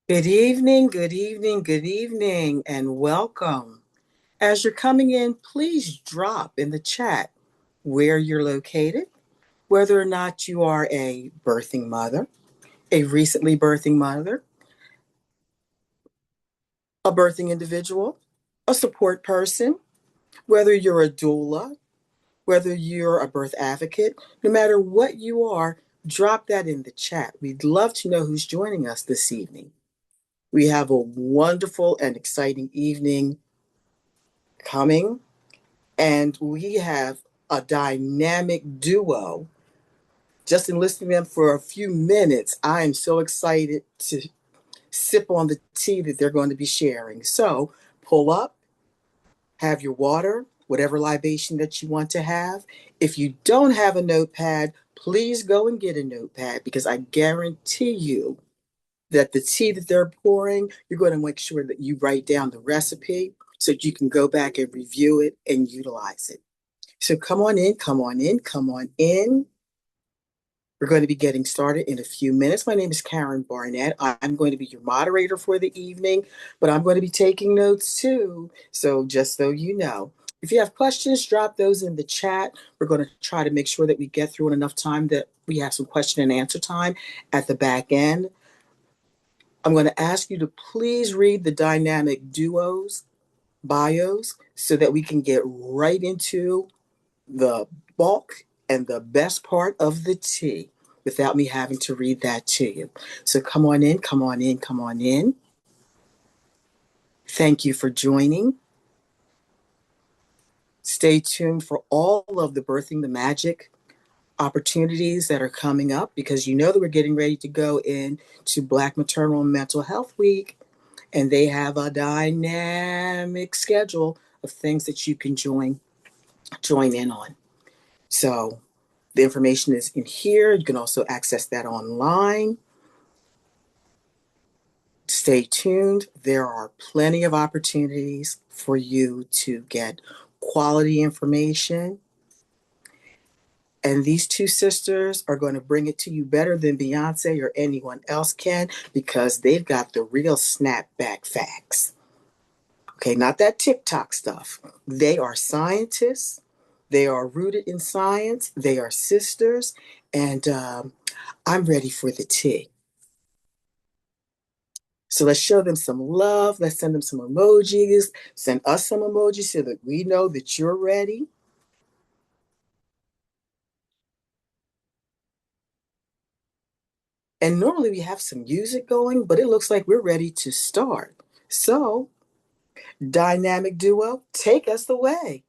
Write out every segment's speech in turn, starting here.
Good evening, good evening, good evening, and welcome. As you're coming in, please drop in the chat where you're located, whether or not you are a birthing mother, a recently birthing mother, a birthing individual, a support person, whether you're a doula, whether you're a birth advocate, no matter what you are, drop that in the chat. We'd love to know who's joining us this evening. We have a wonderful and exciting evening coming. And we have a dynamic duo. Just in listening to them for a few minutes, I am so excited to sip on the tea that they're going to be sharing. So pull up, have your water, whatever libation that you want to have. If you don't have a notepad, please go and get a notepad because I guarantee you that the tea that they're pouring, you're going to make sure that you write down the recipe so that you can go back and review it and utilize it. So come on in, come on in, come on in. We're going to be getting started in a few minutes. My name is Karen Barnett. I'm going to be your moderator for the evening, but I'm going to be taking notes too. So just so you know, if you have questions, drop those in the chat. We're going to try to make sure that we get through in enough time that we have some question and answer time at the back end. I'm going to ask you to please read the dynamic duos bios so that we can get right into the bulk and the best part of the tea without me having to read that to you. So come on in, come on in, come on in. Thank you for joining. Stay tuned for all of the Birthing the Magic opportunities that are coming up because you know that we're getting ready to go into Black Maternal and Mental Health Week, and they have a dynamic schedule of things that you can join in on. So the information is in here. You can also access that online. Stay tuned. There are plenty of opportunities for you to get quality information. And these two sisters are going to bring it to you better than Beyonce or anyone else can because they've got the real snapback facts. Okay, not that TikTok stuff. They are scientists. They are rooted in science. They are sisters. And I'm ready for the tea. So let's show them some love. Let's send them some emojis. Send us some emojis so that we know that you're ready. And normally we have some music going, but it looks like we're ready to start. So, dynamic duo, take us away.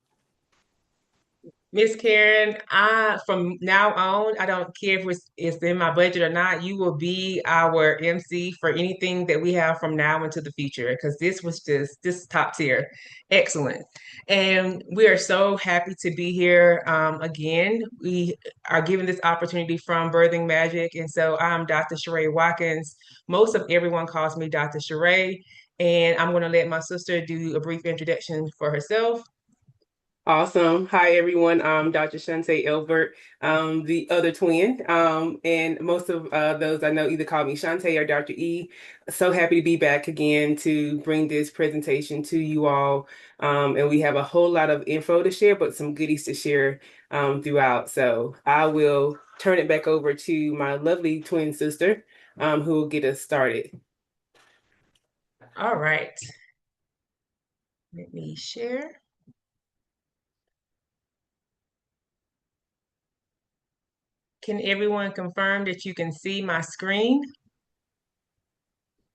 Miss Karen, I from now on, I don't care if it's in my budget or not. You will be our MC for anything that we have from now into the future because this was just this top tier, excellent, and we are so happy to be here again. We are given this opportunity from Birthing Magic, and so I'm Dr. Sheree Watkins. Most of everyone calls me Dr. Sheree, and I'm going to let my sister do a brief introduction for herself. Awesome. Hi, everyone. I'm Dr. Shantae Elbert, the other twin. And most of those I know either call me Shantae or Dr. E. So happy to be back again to bring this presentation to you all. And we have a whole lot of info to share, but some goodies to share throughout. So I will turn it back over to my lovely twin sister, who will get us started. All right, let me share. Can everyone confirm that you can see my screen?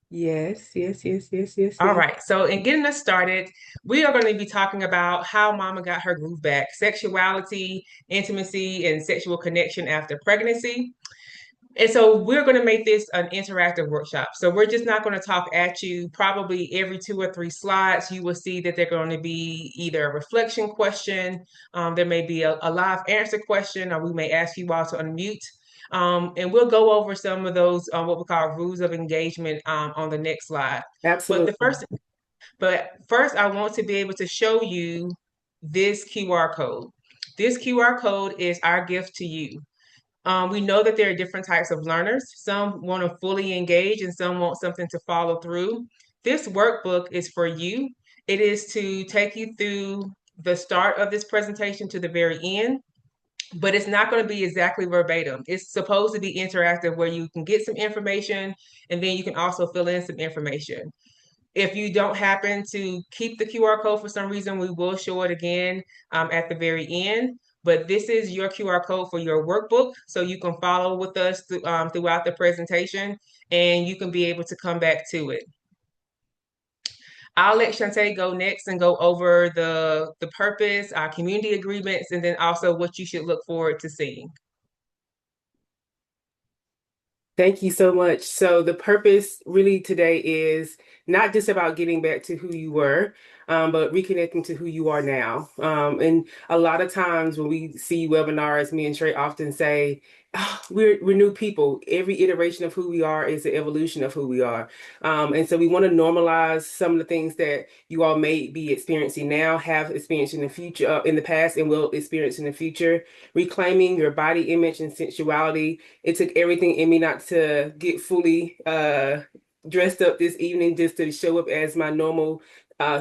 Yes, yes, yes, yes, yes, All yes. right, so in getting us started, we are going to be talking about how mama got her groove back, sexuality, intimacy, and sexual connection after pregnancy. And so we're going to make this an interactive workshop. So we're just not going to talk at you. Probably every two or three slides, you will see that they're going to be either a reflection question, there may be a live answer question, or we may ask you all to unmute. And we'll go over some of those what we call rules of engagement on the next slide. But the Absolutely. first, but first, I want to be able to show you this QR code. This QR code is our gift to you. We know that there are different types of learners. Some want to fully engage and some want something to follow through. This workbook is for you. It is to take you through the start of this presentation to the very end, but it's not going to be exactly verbatim. It's supposed to be interactive where you can get some information and then you can also fill in some information. If you don't happen to keep the QR code for some reason, we will show it again at the very end. But this is your QR code for your workbook, so you can follow with us throughout the presentation, and you can be able to come back to it. I'll let Shantae go next and go over the purpose, our community agreements, and then also what you should look forward to seeing. Thank you so much. So the purpose really today is not just about getting back to who you were, but reconnecting to who you are now. And a lot of times when we see webinars, me and Trey often say, "Oh, we're new people. Every iteration of who we are is an evolution of who we are." And so we want to normalize some of the things that you all may be experiencing now, have experienced in the future, in the past, and will experience in the future. Reclaiming your body image and sensuality. It took everything in me not to get fully dressed up this evening just to show up as my normal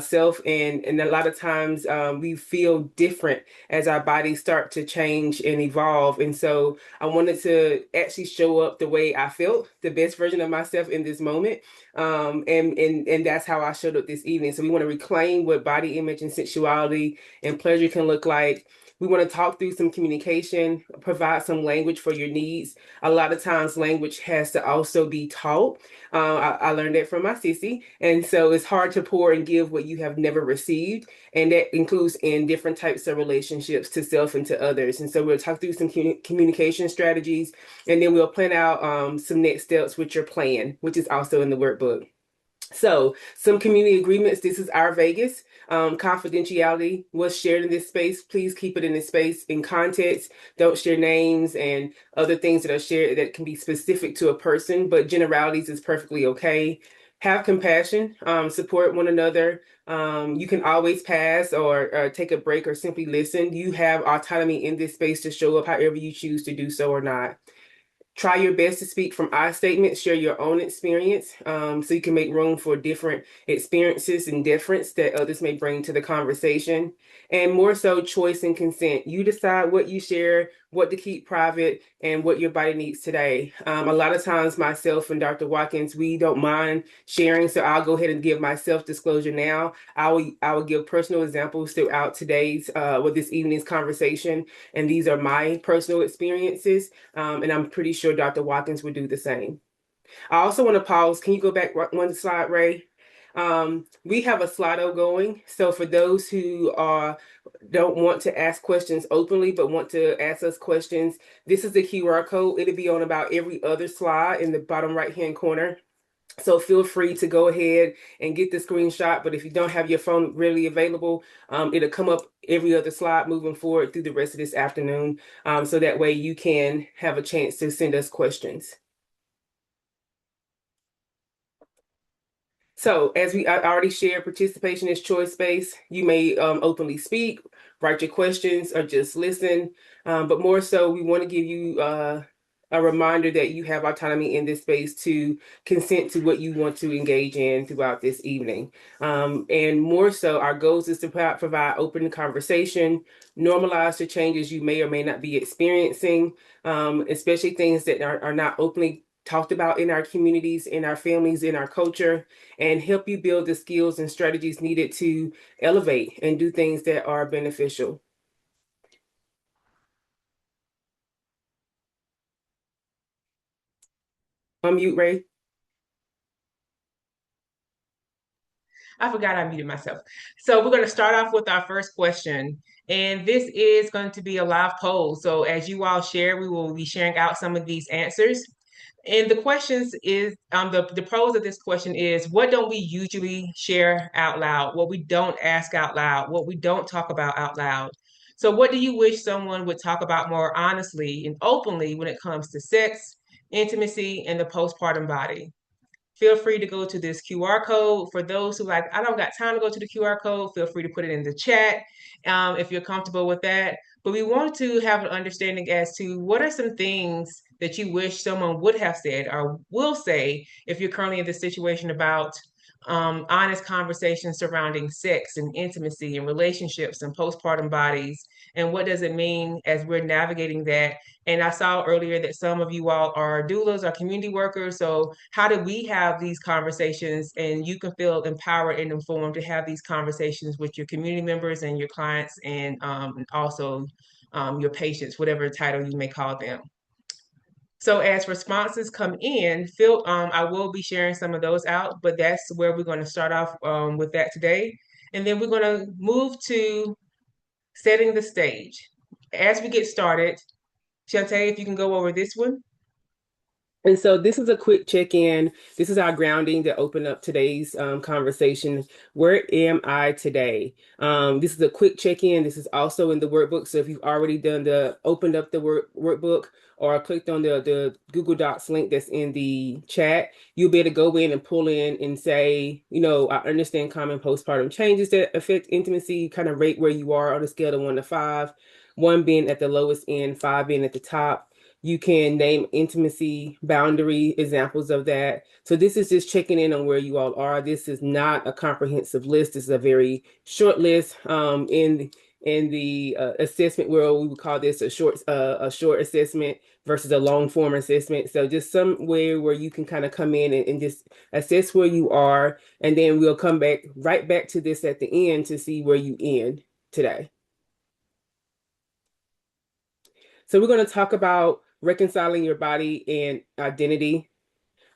self. And a lot of times we feel different as our bodies start to change and evolve. And so I wanted to actually show up the way I felt, the best version of myself in this moment. And that's how I showed up this evening. So we want to reclaim what body image and sensuality and pleasure can look like. We want to talk through some communication, provide some language for your needs. A lot of times, language has to also be taught. I learned that from my sissy. And so it's hard to pour and give what you have never received. And that includes in different types of relationships to self and to others. And so we'll talk through some communication strategies. And then we'll plan out some next steps with your plan, which is also in the workbook. So, some community agreements. This is our Vegas. Confidentiality was shared in this space. Please keep it in this space in context. Don't share names and other things that are shared that can be specific to a person, but generalities is perfectly okay. Have compassion, support one another. You can always pass or take a break or simply listen. You have autonomy in this space to show up however you choose to do so or not. Try your best to speak from I statements, share your own experience, so you can make room for different experiences and difference that others may bring to the conversation. And more so, choice and consent. You decide what you share, what to keep private, and what your body needs today. A lot of times, myself and Dr. Watkins, we don't mind sharing, so I'll go ahead and give my self-disclosure now. I will give personal examples throughout today's, with this evening's conversation, and these are my personal experiences. And I'm pretty sure Dr. Watkins would do the same. I also want to pause. Can you go back one slide, Ray? We have a Slido going. So for those who don't want to ask questions openly, but want to ask us questions, this is the QR code. It'll be on about every other slide in the bottom right-hand corner. So feel free to go ahead and get the screenshot. But if you don't have your phone readily available, it'll come up every other slide moving forward through the rest of this afternoon. So that way you can have a chance to send us questions. So as I already shared, participation is choice-based. You may openly speak, write your questions, or just listen. But more so, we want to give you a reminder that you have autonomy in this space to consent to what you want to engage in throughout this evening. And more so, our goals is to provide open conversation, normalize the changes you may or may not be experiencing, especially things that are not openly talked about in our communities, in our families, in our culture, and help you build the skills and strategies needed to elevate and do things that are beneficial. Unmute, Ray. I forgot I muted myself. So we're going to start off with our first question. And this is going to be a live poll. So as you all share, we will be sharing out some of these answers. And the questions is the pros of this question is what don't we usually share out loud? What we don't ask out loud, what we don't talk about out loud. So what do you wish someone would talk about more honestly and openly when it comes to sex, intimacy, and the postpartum body? feel free to go to this QR code. For those who like, I don't got time to go to the QR code, feel free to put it in the chat if you're comfortable with that. But we want to have an understanding as to what are some things that you wish someone would have said or will say if you're currently in this situation about honest conversations surrounding sex and intimacy and relationships and postpartum bodies. And what does it mean as we're navigating that? And I saw earlier that some of you all are doulas or community workers. So, how do we have these conversations? And you can feel empowered and informed to have these conversations with your community members and your clients and also your patients, whatever title you may call them. So as responses come in, I will be sharing some of those out, but that's where we're going to start off with that today. And then we're going to move to setting the stage. As we get started, Shantae, if you can go over this one. And so this is a quick check-in. This is our grounding to open up today's conversation. Where am I today? This is a quick check-in. This is also in the workbook. So if you've already opened up the workbook or clicked on the Google Docs link that's in the chat, you'll be able to go in and pull in and say, I understand common postpartum changes that affect intimacy, kind of rate where you are on a scale of 1 to 5, 1 being at the lowest end, 5 being at the top. You can name intimacy boundary examples of that. So this is just checking in on where you all are. This is not a comprehensive list. This is a very short list. In the assessment world, we would call this a short assessment versus a long form assessment. So just somewhere where you can kind of come in and just assess where you are, and then we'll come right back to this at the end to see where you end today. So we're going to talk about reconciling your body and identity,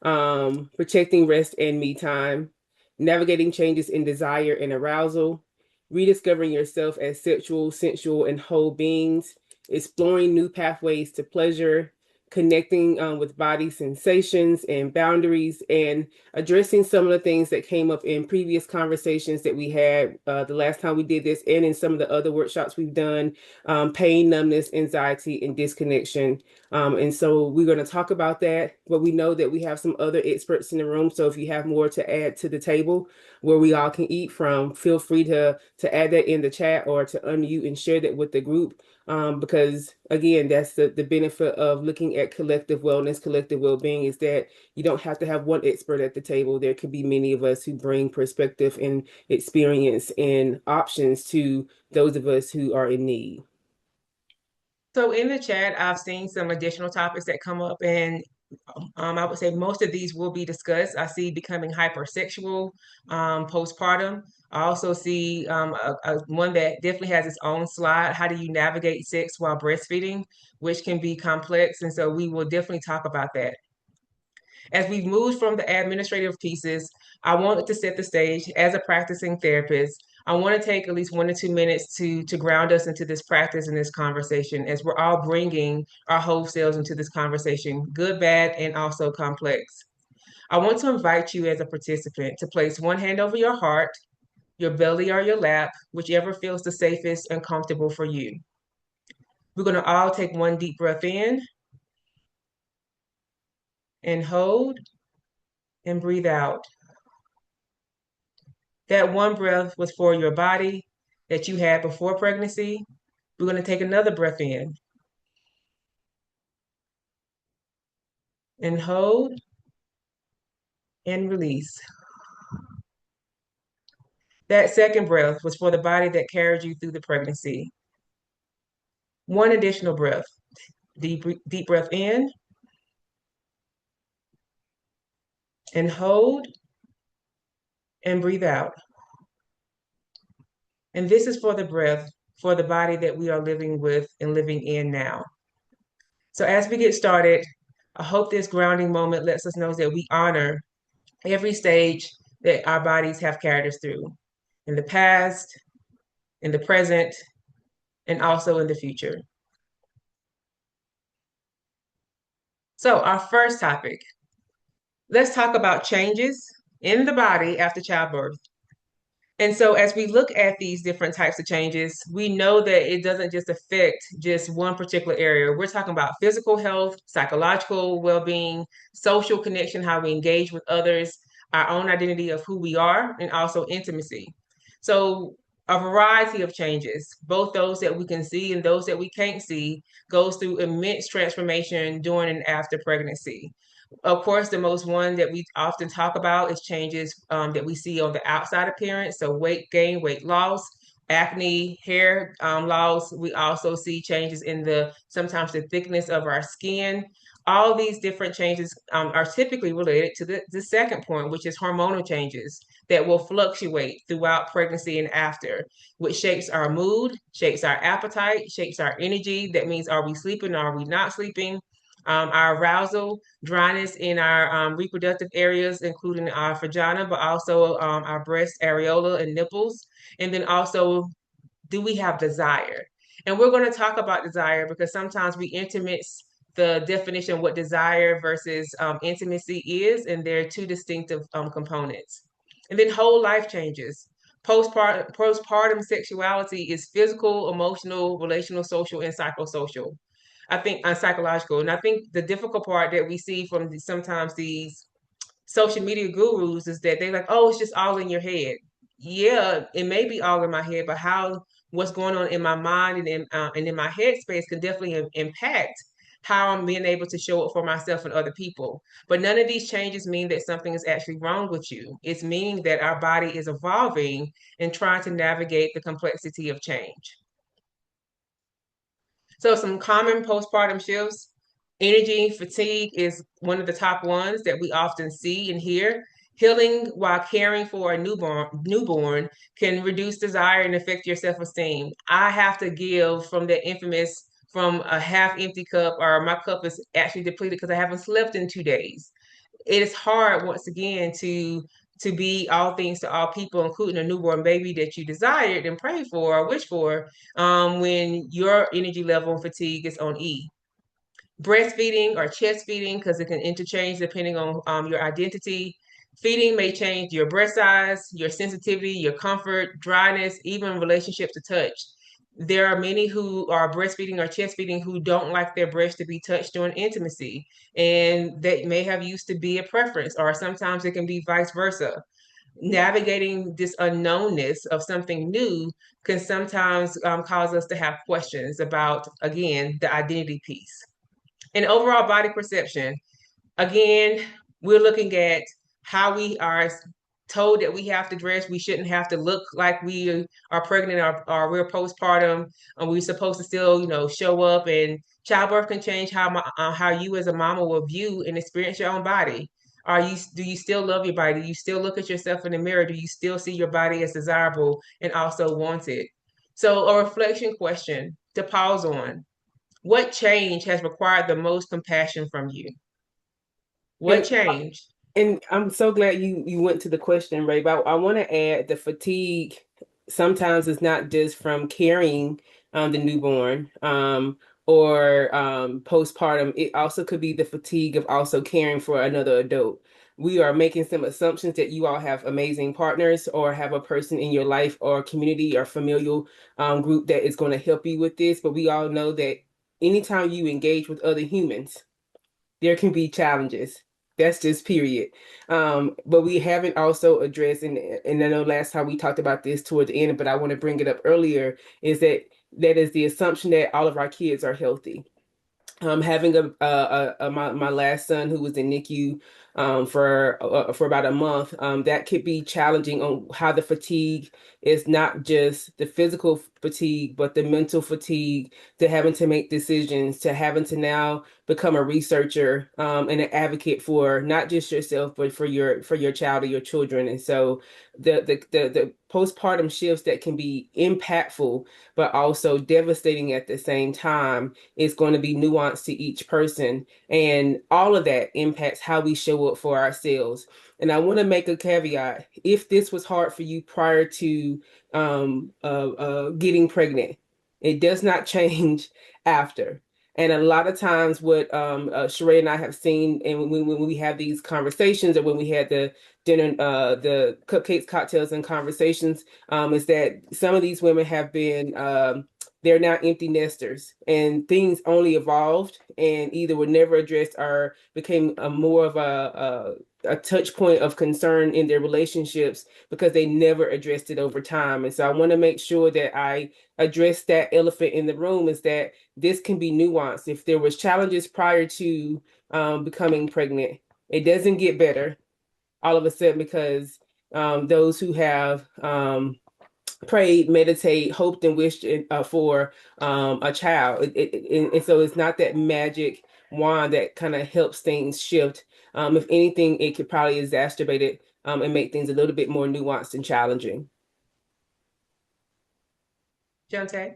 protecting rest and me time, navigating changes in desire and arousal, rediscovering yourself as sexual, sensual, and whole beings, exploring new pathways to pleasure, connecting with body sensations and boundaries, and addressing some of the things that came up in previous conversations that we had the last time we did this, and in some of the other workshops we've done, pain, numbness, anxiety, and disconnection. And so we're going to talk about that, but we know that we have some other experts in the room. So if you have more to add to the table where we all can eat from, feel free to add that in the chat or to unmute and share that with the group. Because again, that's the benefit of looking at collective wellness, collective well-being, is that you don't have to have one expert at the table. There could be many of us who bring perspective and experience and options to those of us who are in need. So in the chat, I've seen some additional topics that come up, and I would say most of these will be discussed. I see becoming hypersexual postpartum. I also see one that definitely has its own slide. How do you navigate sex while breastfeeding, which can be complex. And so we will definitely talk about that. As we move from the administrative pieces, I wanted to set the stage as a practicing therapist. I want to take at least 1 to 2 minutes to ground us into this practice and this conversation as we're all bringing our whole selves into this conversation, good, bad, and also complex. I want to invite you as a participant to place one hand over your heart, your belly, or your lap, whichever feels the safest and comfortable for you. We're going to all take one deep breath in and hold and breathe out. That one breath was for your body that you had before pregnancy. We're going to take another breath in and hold and release. That second breath was for the body that carried you through the pregnancy. One additional breath. Deep breath in and hold and breathe out. And this is for the breath, for the body that we are living with and living in now. So as we get started, I hope this grounding moment lets us know that we honor every stage that our bodies have carried us through, in the past, in the present, and also in the future. So our first topic, let's talk about changes in the body after childbirth. And so as we look at these different types of changes, we know that it doesn't just affect just one particular area. We're talking about physical health, psychological well-being, social connection, how we engage with others, our own identity of who we are, and also intimacy. So a variety of changes, both those that we can see and those that we can't see, goes through immense transformation during and after pregnancy. Of course, the most one that we often talk about is changes that we see on the outside appearance. So weight gain, weight loss, acne, hair loss. We also see changes in the sometimes the thickness of our skin. All these different changes are typically related to the second point, which is hormonal changes that will fluctuate throughout pregnancy and after, which shapes our mood, shapes our appetite, shapes our energy. That means, are we sleeping? Are we not sleeping? Our arousal, dryness in our reproductive areas, including our vagina, but also our breast areola and nipples. And then also, do we have desire? And we're going to talk about desire because sometimes we intermix the definition of what desire versus intimacy is, and they're two distinctive components. And then whole life changes. Postpartum sexuality is physical, emotional, relational, social, and psychosocial. I think psychological. And I think the difficult part that we see from sometimes these social media gurus is that they're like, oh, it's just all in your head. Yeah, it may be all in my head, but how what's going on in my mind and in my headspace can definitely impact how I'm being able to show up for myself and other people. But none of these changes mean that something is actually wrong with you. It's meaning that our body is evolving and trying to navigate the complexity of change. So some common postpartum shifts. Energy fatigue is one of the top ones that we often see and hear. Healing while caring for a newborn can reduce desire and affect your self-esteem. I have to give from that infamous from a half empty cup or my cup is actually depleted because I haven't slept in 2 days. It is hard once again to be all things to all people, including a newborn baby that you desired and prayed for or wished for, when your energy level and fatigue is on E. Breastfeeding or chest feeding, because it can interchange depending on your identity. Feeding may change your breast size, your sensitivity, your comfort, dryness, even relationship to touch. There are many who are breastfeeding or chest feeding who don't like their breast to be touched during intimacy, and that may have used to be a preference, or sometimes it can be vice versa. Navigating this unknownness of something new can sometimes cause us to have questions about, again, the identity piece. And overall body perception, again, we're looking at how we are told that we have to dress. We shouldn't have to look like we are pregnant or we're postpartum. And we're supposed to still, show up. And childbirth can change how you as a mama will view and experience your own body. Do you still love your body? Do you still look at yourself in the mirror? Do you still see your body as desirable and also wanted? So a reflection question to pause on. What change has required the most compassion from you? What And change? And I'm so glad you went to the question, Ray. But I want to add the fatigue sometimes is not just from carrying the newborn or postpartum. It also could be the fatigue of also caring for another adult. We are making some assumptions that you all have amazing partners or have a person in your life or community or familial group that is going to help you with this. But we all know that anytime you engage with other humans, there can be challenges. That's just period. But we haven't also addressed, and I know last time we talked about this toward the end, but I want to bring it up earlier, is that is the assumption that all of our kids are healthy. Having my last son who was in NICU for about a month, that could be challenging on how the fatigue is not just the physical fatigue, but the mental fatigue to having to make decisions, to having to now become a researcher and an advocate for not just yourself, but for your child or your children. And so the postpartum shifts that can be impactful, but also devastating at the same time is going to be nuanced to each person. And all of that impacts how we show up for ourselves. And I want to make a caveat. If this was hard for you prior to getting pregnant, it does not change after. And a lot of times, what Sheree and I have seen, and when we have these conversations, or when we had dinner, the cupcakes, cocktails, and conversations, is that some of these women have been they're now empty nesters, and things only evolved and either were never addressed or became a more of a touch point of concern in their relationships because they never addressed it over time. And so I want to make sure that I address that elephant in the room, is that this can be nuanced. If there was challenges prior to becoming pregnant, it doesn't get better all of a sudden because those who have prayed, meditate, hoped, and wished for a child. And so it's not that magic wand that kind of helps things shift. If anything, it could probably exacerbate it and make things a little bit more nuanced and challenging. Jonte?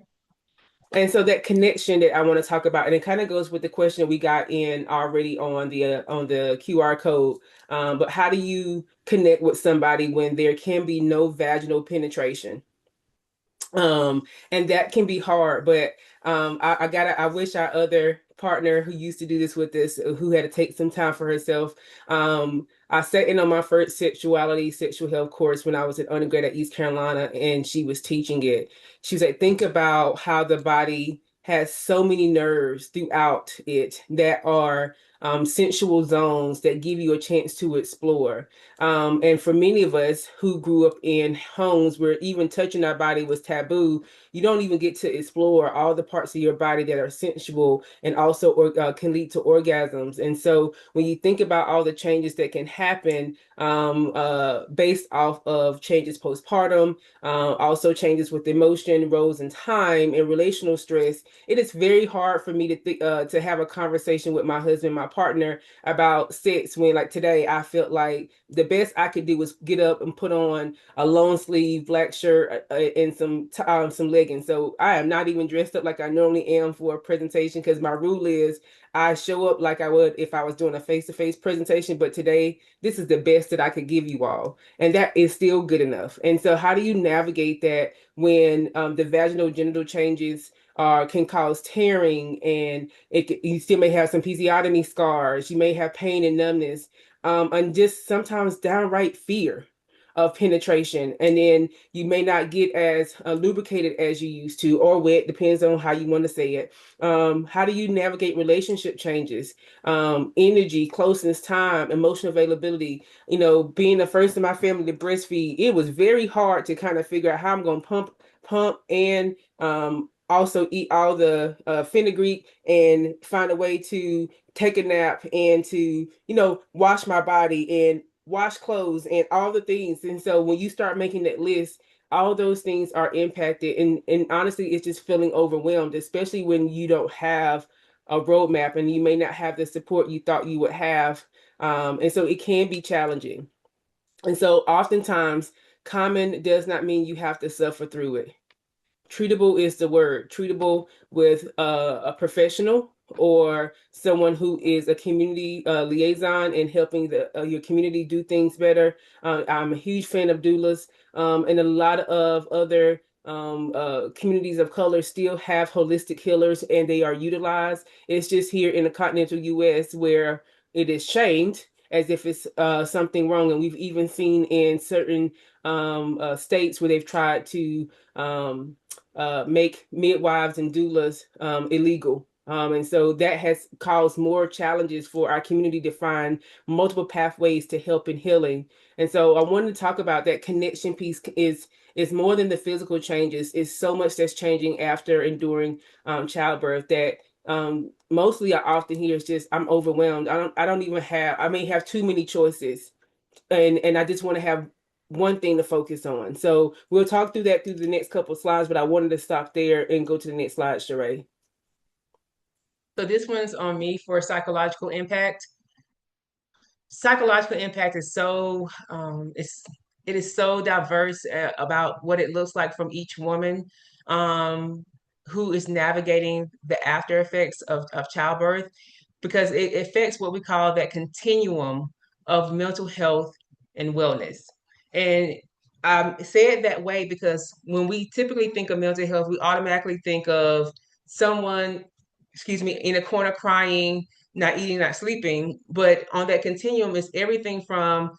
And so that connection that I want to talk about, and it kind of goes with the question we got in already on the QR code. But how do you connect with somebody when there can be no vaginal penetration? And that can be hard, but I wish our other partner who used to do this with us, who had to take some time for herself. I sat in on my first sexuality, sexual health course when I was at undergrad at East Carolina, and she was teaching it. She was like, think about how the body has so many nerves throughout it that are sensual zones that give you a chance to explore. And for many of us who grew up in homes where even touching our body was taboo, you don't even get to explore all the parts of your body that are sensual and also can lead to orgasms. And so when you think about all the changes that can happen based off of changes postpartum, also changes with emotion, roles and time, and relational stress, it is very hard for me to have a conversation with my husband, my partner, about sex when, like today, I felt like the best I could do was get up and put on a long sleeve black shirt and some leggings. So I am not even dressed up like I normally am for a presentation because my rule is I show up like I would if I was doing a face-to-face presentation. But today, this is the best that I could give you all, and that is still good enough. And so, how do you navigate that when the vaginal genital changes can cause tearing, and you still may have some episiotomy scars, you may have pain and numbness, and just sometimes downright fear of penetration. And then you may not get as lubricated as you used to, or wet, depends on how you want to say it. How do you navigate relationship changes, energy, closeness, time, emotional availability? You know, being the first in my family to breastfeed, it was very hard to kind of figure out how I'm going to pump, and also eat all the fenugreek and find a way to take a nap and to, wash my body and wash clothes and all the things. And so when you start making that list, all those things are impacted. And honestly, it's just feeling overwhelmed, especially when you don't have a roadmap and you may not have the support you thought you would have. And so it can be challenging. And so oftentimes, common does not mean you have to suffer through it. Treatable is the word. Treatable with a professional or someone who is a community liaison and helping your community do things better. I'm a huge fan of doulas, and a lot of other communities of color still have holistic healers, and they are utilized. It's just here in the continental U.S. where it is shamed as if it's something wrong, and we've even seen in certain states where they've tried to make midwives and doulas illegal. And so that has caused more challenges for our community to find multiple pathways to help in healing. And so I wanted to talk about that connection piece is more than the physical changes. It's so much that's changing after and during childbirth that mostly I often hear is just I'm overwhelmed. I don't even have, I may have too many choices, and I just want to have one thing to focus on. So we'll talk through that through the next couple of slides, but I wanted to stop there and go to the next slide, Sheree. So this one's on me for psychological impact. Psychological impact is so it is so diverse about what it looks like from each woman um, who is navigating the after effects of childbirth, because it affects what we call that continuum of mental health and wellness. And I say it that way because when we typically think of mental health, we automatically think of someone, excuse me, in a corner crying, not eating, not sleeping. But on that continuum is everything from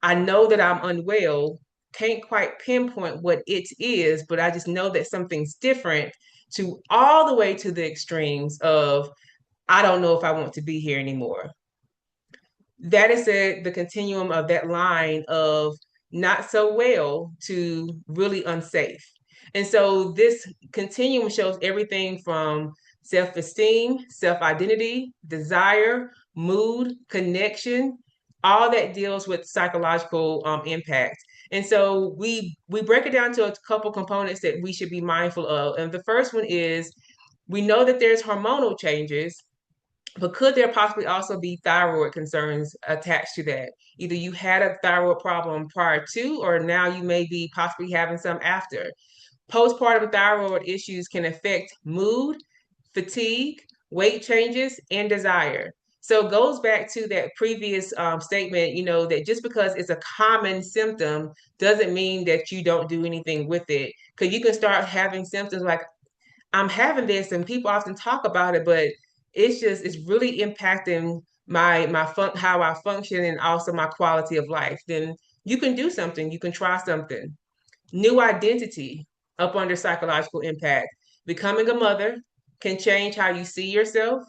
I know that I'm unwell, can't quite pinpoint what it is, but I just know that something's different, to all the way to the extremes of, I don't know if I want to be here anymore. That is the continuum of that line of not so well to really unsafe. And so this continuum shows everything from self-esteem, self-identity, desire, mood, connection, all that deals with psychological impact. And so we break it down to a couple components that we should be mindful of. And the first one is, we know that there's hormonal changes, but could there possibly also be thyroid concerns attached to that? Either you had a thyroid problem prior to, or now you may be possibly having some after. Postpartum thyroid issues can affect mood, fatigue, weight changes, and desire. So it goes back to that previous statement, that just because it's a common symptom doesn't mean that you don't do anything with it. Because you can start having symptoms like, I'm having this, and people often talk about it, but it's really impacting how I function, and also my quality of life. Then you can do something, you can try something. New identity up under psychological impact. Becoming a mother can change how you see yourself,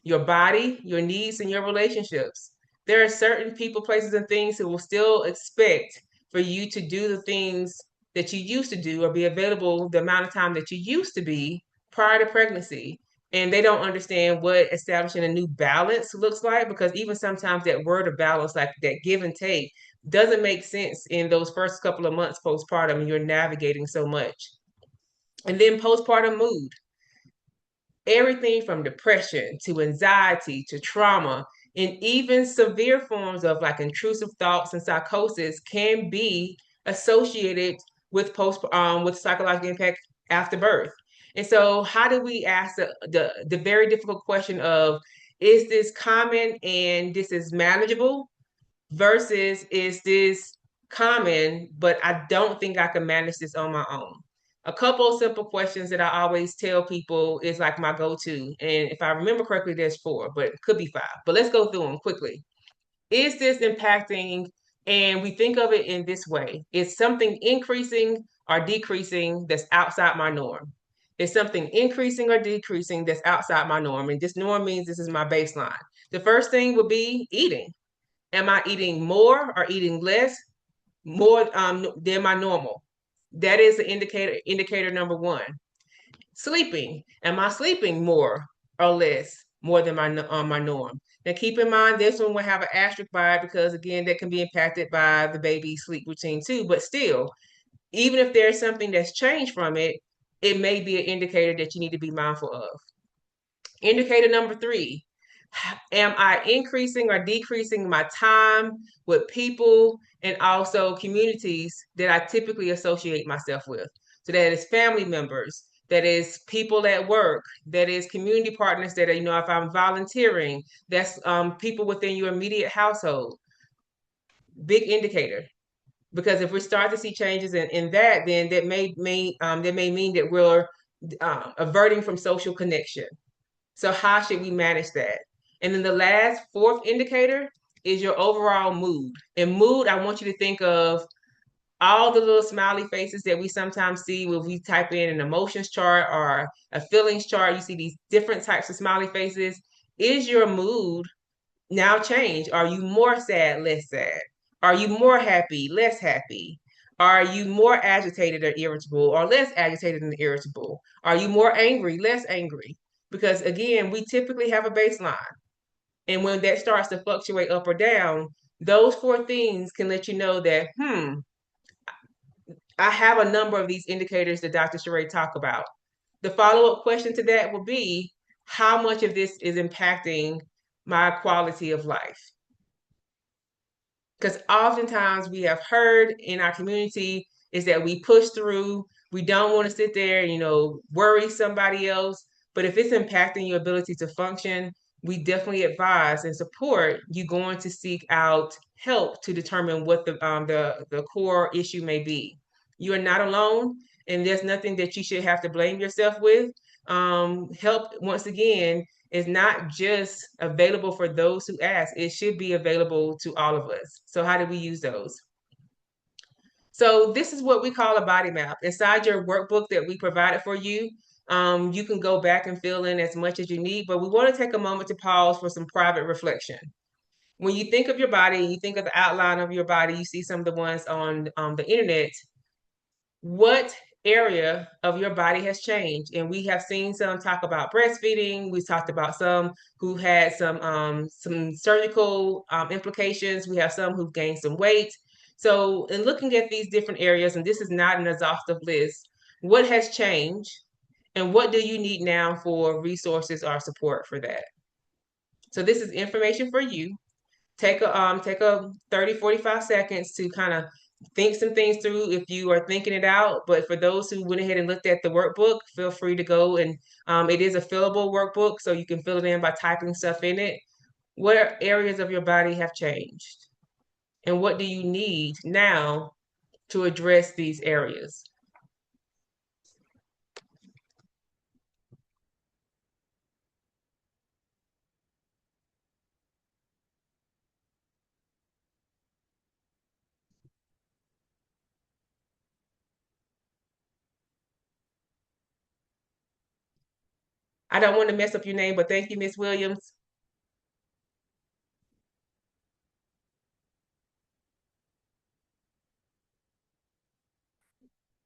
your body, your needs, and your relationships. There are certain people, places, and things who will still expect for you to do the things that you used to do, or be available the amount of time that you used to be prior to pregnancy. And they don't understand what establishing a new balance looks like, because even sometimes that word of balance, like that give and take, doesn't make sense in those first couple of months postpartum, and you're navigating so much. And then postpartum mood, everything from depression to anxiety to trauma, and even severe forms of like intrusive thoughts and psychosis can be associated with psychological impact after birth. And so how do we ask the very difficult question of, is this common and this is manageable, versus, is this common, but I don't think I can manage this on my own? A couple of simple questions that I always tell people is like my go-to. And if I remember correctly, there's four, but it could be five. But let's go through them quickly. Is this impacting? And we think of it in this way: is something increasing or decreasing that's outside my norm? Is something increasing or decreasing that's outside my norm? And this norm means this is my baseline. The first thing would be eating. Am I eating more or eating less, more than my normal? That is the indicator number one. Sleeping. Am I sleeping more or less, more than my norm? Now keep in mind, this one will have an asterisk by it, because again, that can be impacted by the baby's sleep routine too. But still, even if there's something that's changed from it, it may be an indicator that you need to be mindful of. Indicator number three: am I increasing or decreasing my time with people and also communities that I typically associate myself with? So that is family members, that is people at work, that is community partners that are, if I'm volunteering, that's people within your immediate household. Big indicator. Because if we start to see changes in that, then that may mean that we're averting from social connection. So how should we manage that? And then the last, fourth indicator is your overall mood. And mood, I want you to think of all the little smiley faces that we sometimes see when we type in an emotions chart or a feelings chart. You see these different types of smiley faces. Is your mood now changed? Are you more sad, less sad? Are you more happy, less happy? Are you more agitated or irritable, or less agitated and irritable? Are you more angry, less angry? Because again, we typically have a baseline. And when that starts to fluctuate up or down, those four things can let you know that, I have a number of these indicators that Dr. Sheree talked about. The follow-up question to that will be, how much of this is impacting my quality of life? Because oftentimes we have heard in our community is that we push through, we don't want to sit there, worry somebody else. But if it's impacting your ability to function, we definitely advise and support you going to seek out help to determine what the core issue may be. You are not alone, and there's nothing that you should have to blame yourself with. help, once again, is not just available for those who ask. It should be available to all of us. So how do we use those? So this is what we call a body map. Inside your workbook that we provided for you, you can go back and fill in as much as you need, but we want to take a moment to pause for some private reflection. When you think of your body, you think of the outline of your body, you see some of the ones on the internet, what area of your body has changed? And we have seen some talk about breastfeeding. We talked about some who had some surgical implications. We have some who've gained some weight. So in looking at these different areas, and this is not an exhaustive list, what has changed and what do you need now for resources or support for that? So this is information for you. Take a 30, 45 seconds to kind of think some things through if you are thinking it out. But for those who went ahead and looked at the workbook, feel free to go and it is a fillable workbook, so you can fill it in by typing stuff in it. What areas of your body have changed? And what do you need now to address these areas? I don't want to mess up your name, but thank you, Miss Williams.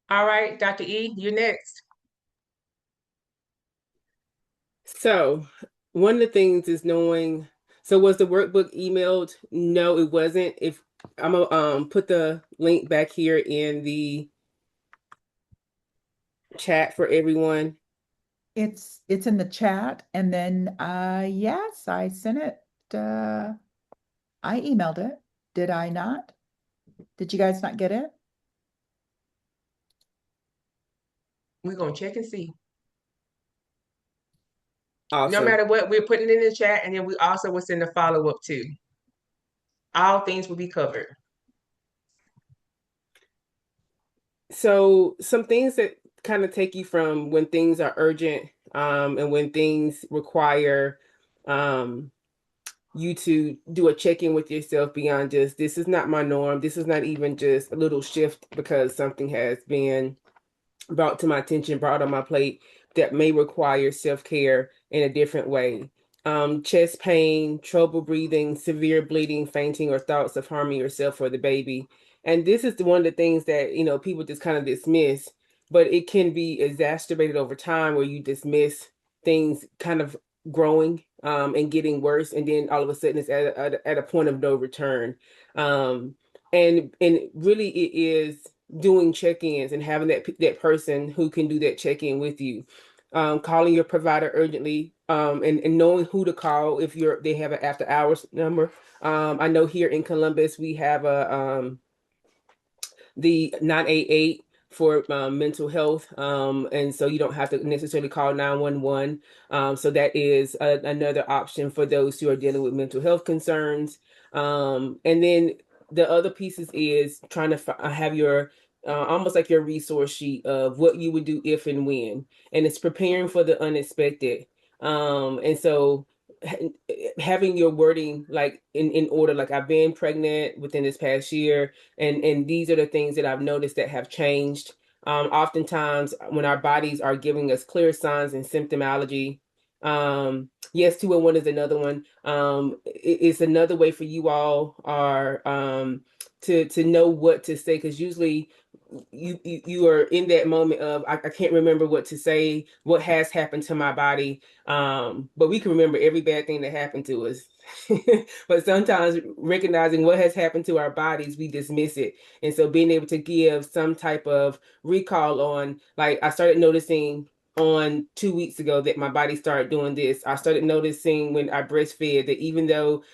All right, Dr. E, you're next. So one of the things is knowing, so was the workbook emailed? No, it wasn't. If I'm gonna put the link back here in the chat for everyone. It's in the chat, and then yes, I sent it. I emailed it. Did I not? Did you guys not get it? We're gonna check and see. No Awesome. matter what, we're putting it in the chat, and then we also will send a follow-up too. All things will be covered. So some things that kind of take you from when things are urgent, and when things require you to do a check-in with yourself beyond just, this is not my norm. This is not even just a little shift because something has been brought to my attention, brought on my plate, that may require self-care in a different way. Chest pain, trouble breathing, severe bleeding, fainting, or thoughts of harming yourself or the baby. And this is one of the things that, people just kind of dismiss, but it can be exacerbated over time where you dismiss things kind of growing, and getting worse. And then all of a sudden it's at a point of no return. And really it is doing check-ins and having that person who can do that check-in with you, calling your provider urgently, and knowing who to call if they have an after hours number. I know here in Columbus we have the 988 for mental health, and so you don't have to necessarily call 911. So that is another option for those who are dealing with mental health concerns. And then the other pieces is trying to have your almost like your resource sheet of what you would do if and when, and it's preparing for the unexpected. And so having your wording like in order, like I've been pregnant within this past year, and these are the things that I've noticed that have changed. Oftentimes when our bodies are giving us clear signs and symptomology, yes, 211 is another one. It's another way for you all are to know what to say, because usually you are in that moment of I can't remember what to say, what has happened to my body, but we can remember every bad thing that happened to us. But sometimes recognizing what has happened to our bodies, we dismiss it. And so being able to give some type of recall on, like, I started noticing on 2 weeks ago that my body started doing this. I started noticing when I breastfed that even though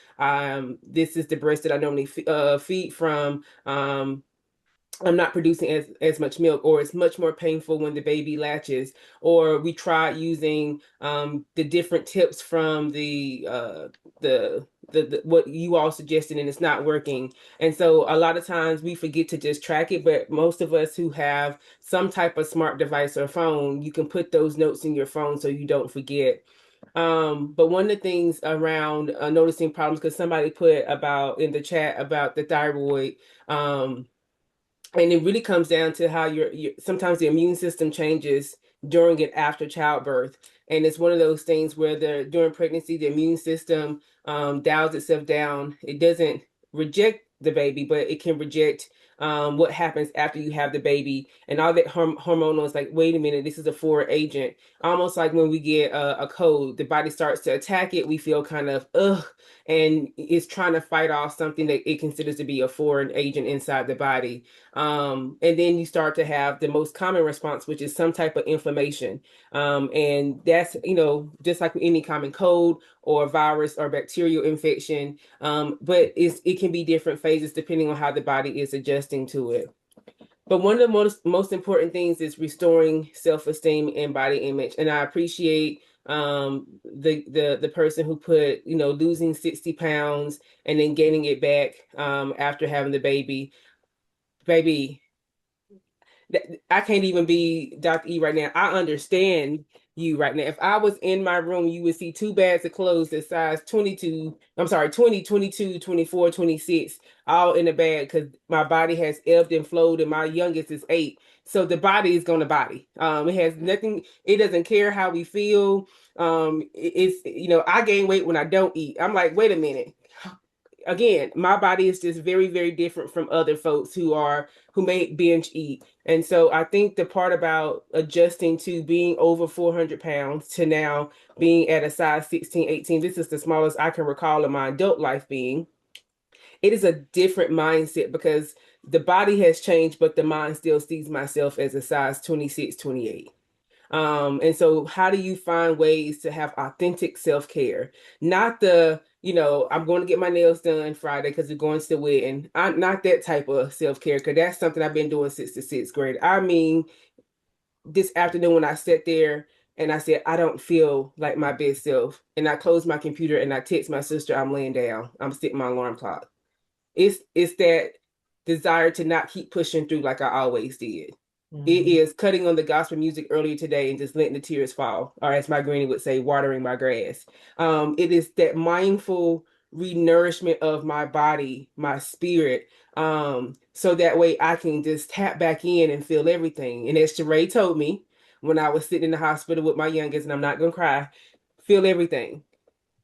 this is the breast that I normally feed from, I'm not producing as much milk, or it's much more painful when the baby latches. Or we tried using the different tips from the what you all suggested and it's not working. And so a lot of times we forget to just track it, but most of us who have some type of smart device or phone, you can put those notes in your phone so you don't forget. But one of the things around noticing problems, because somebody put about in the chat about the thyroid, um, and it really comes down to how your sometimes the immune system changes during and after childbirth, and it's one of those things where during pregnancy the immune system dials itself down. It doesn't reject the baby, but it can reject what happens after you have the baby, and all that hormonal is like, wait a minute, this is a foreign agent. Almost like when we get a cold, the body starts to attack it. We feel kind of ugh, and it's trying to fight off something that it considers to be a foreign agent inside the body. And then you start to have the most common response, which is some type of inflammation. And that's, just like any common cold or virus or bacterial infection. But it can be different phases depending on how the body is adjusting to it. But one of the most important things is restoring self-esteem and body image. And I appreciate the person who put, losing 60 pounds and then gaining it back after having the baby. Baby, I can't even be Dr. E right now. I understand you right now. If I was in my room, you would see two bags of clothes that size 22, I'm sorry, 20, 22, 24, 26, all in the bag because my body has ebbed and flowed and my youngest is 8. So the body is going to body. It has nothing, it doesn't care how we feel. I gain weight when I don't eat. I'm like, wait a minute. Again, my body is just very, very different from other folks who may binge eat. And so I think the part about adjusting to being over 400 pounds to now being at a size 16, 18, this is the smallest I can recall in my adult life being. It is a different mindset because the body has changed, but the mind still sees myself as a size 26, 28. And so how do you find ways to have authentic self-care? Not I'm going to get my nails done Friday because we're going to the wedding. I'm not that type of self-care because that's something I've been doing since the sixth grade. I mean, this afternoon when I sat there and I said, I don't feel like my best self. And I closed my computer and I text my sister, I'm laying down. I'm sticking my alarm clock. It's that desire to not keep pushing through like I always did. It is cutting on the gospel music earlier today and just letting the tears fall, or as my granny would say, watering my grass. It is that mindful renourishment of my body, my spirit, so that way I can just tap back in and feel everything. And as Sheree told me when I was sitting in the hospital with my youngest, and I'm not gonna cry, feel everything.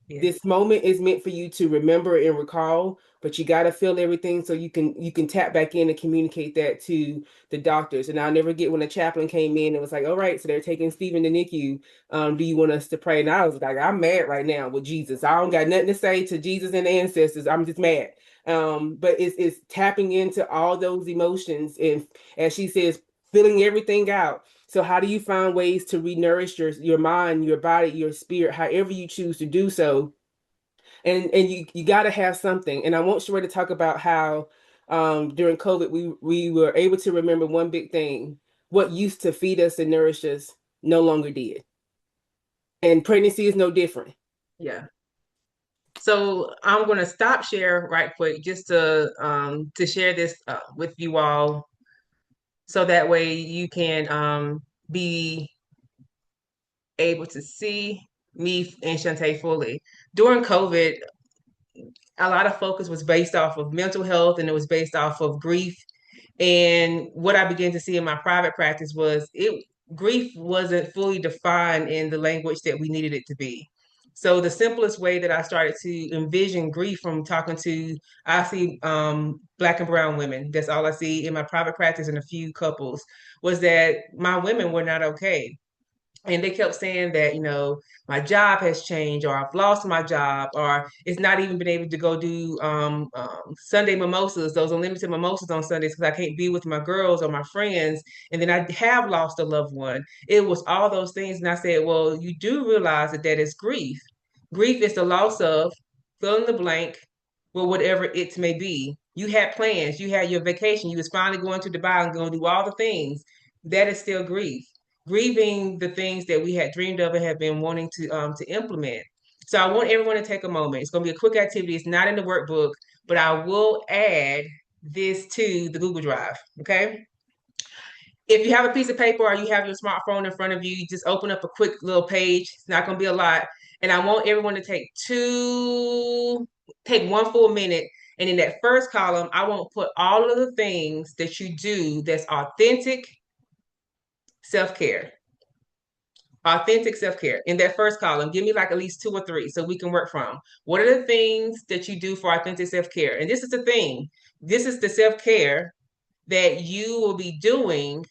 Yes. This moment is meant for you to remember and recall, but you got to feel everything so you can tap back in and communicate that to the doctors. And I'll never get when the chaplain came in and was like, all right, so they're taking Stephen to NICU. Do you want us to pray? And I was like, I'm mad right now with Jesus. I don't got nothing to say to Jesus and the ancestors. I'm just mad. But it's tapping into all those emotions and, as she says, filling everything out. So how do you find ways to renourish your mind, your body, your spirit, however you choose to do so? And you got to have something. And I want Sheree to talk about how during COVID we were able to remember one big thing: what used to feed us and nourish us no longer did. And pregnancy is no different. Yeah. So I'm going to stop share right quick just to share this with you all, so that way you can be able to see me and Shantae fully. During COVID, a lot of focus was based off of mental health and it was based off of grief. And what I began to see in my private practice was grief wasn't fully defined in the language that we needed it to be. So the simplest way that I started to envision grief from talking to, I see Black and brown women. That's all I see in my private practice and a few couples, was that my women were not okay. And they kept saying that, my job has changed, or I've lost my job, or it's not even been able to go do Sunday mimosas, those unlimited mimosas on Sundays, because I can't be with my girls or my friends. And then I have lost a loved one. It was all those things. And I said, well, you do realize that is grief. Grief is the loss of, fill in the blank, well, whatever it may be. You had plans, you had your vacation, you was finally going to Dubai and going to do all the things. That is still grief, grieving the things that we had dreamed of and had been wanting to implement. So I want everyone to take a moment. It's going to be a quick activity. It's not in the workbook, but I will add this to the Google Drive. Okay. If you have a piece of paper or you have your smartphone in front of you, you just open up a quick little page. It's not going to be a lot. And I want everyone to take 1 full minute. And in that first column, I want to put all of the things that you do that's authentic self-care. Authentic self-care. In that first column, give me like at least 2 or 3 so we can work from. What are the things that you do for authentic self-care? And this is the thing. This is the self-care that you will be doing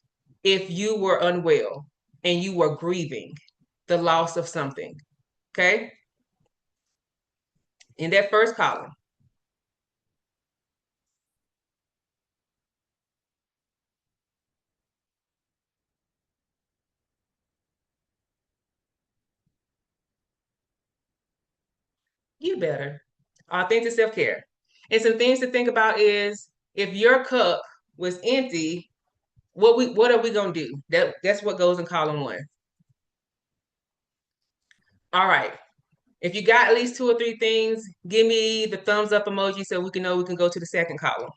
if you were unwell and you were grieving the loss of something. Okay? In that first column. You better. Authentic self-care. And some things to think about is if your cup was empty, what are we gonna do? That's what goes in column 1. All right. If you got at least 2 or 3 things, give me the thumbs up emoji so we can know we can go to the second column.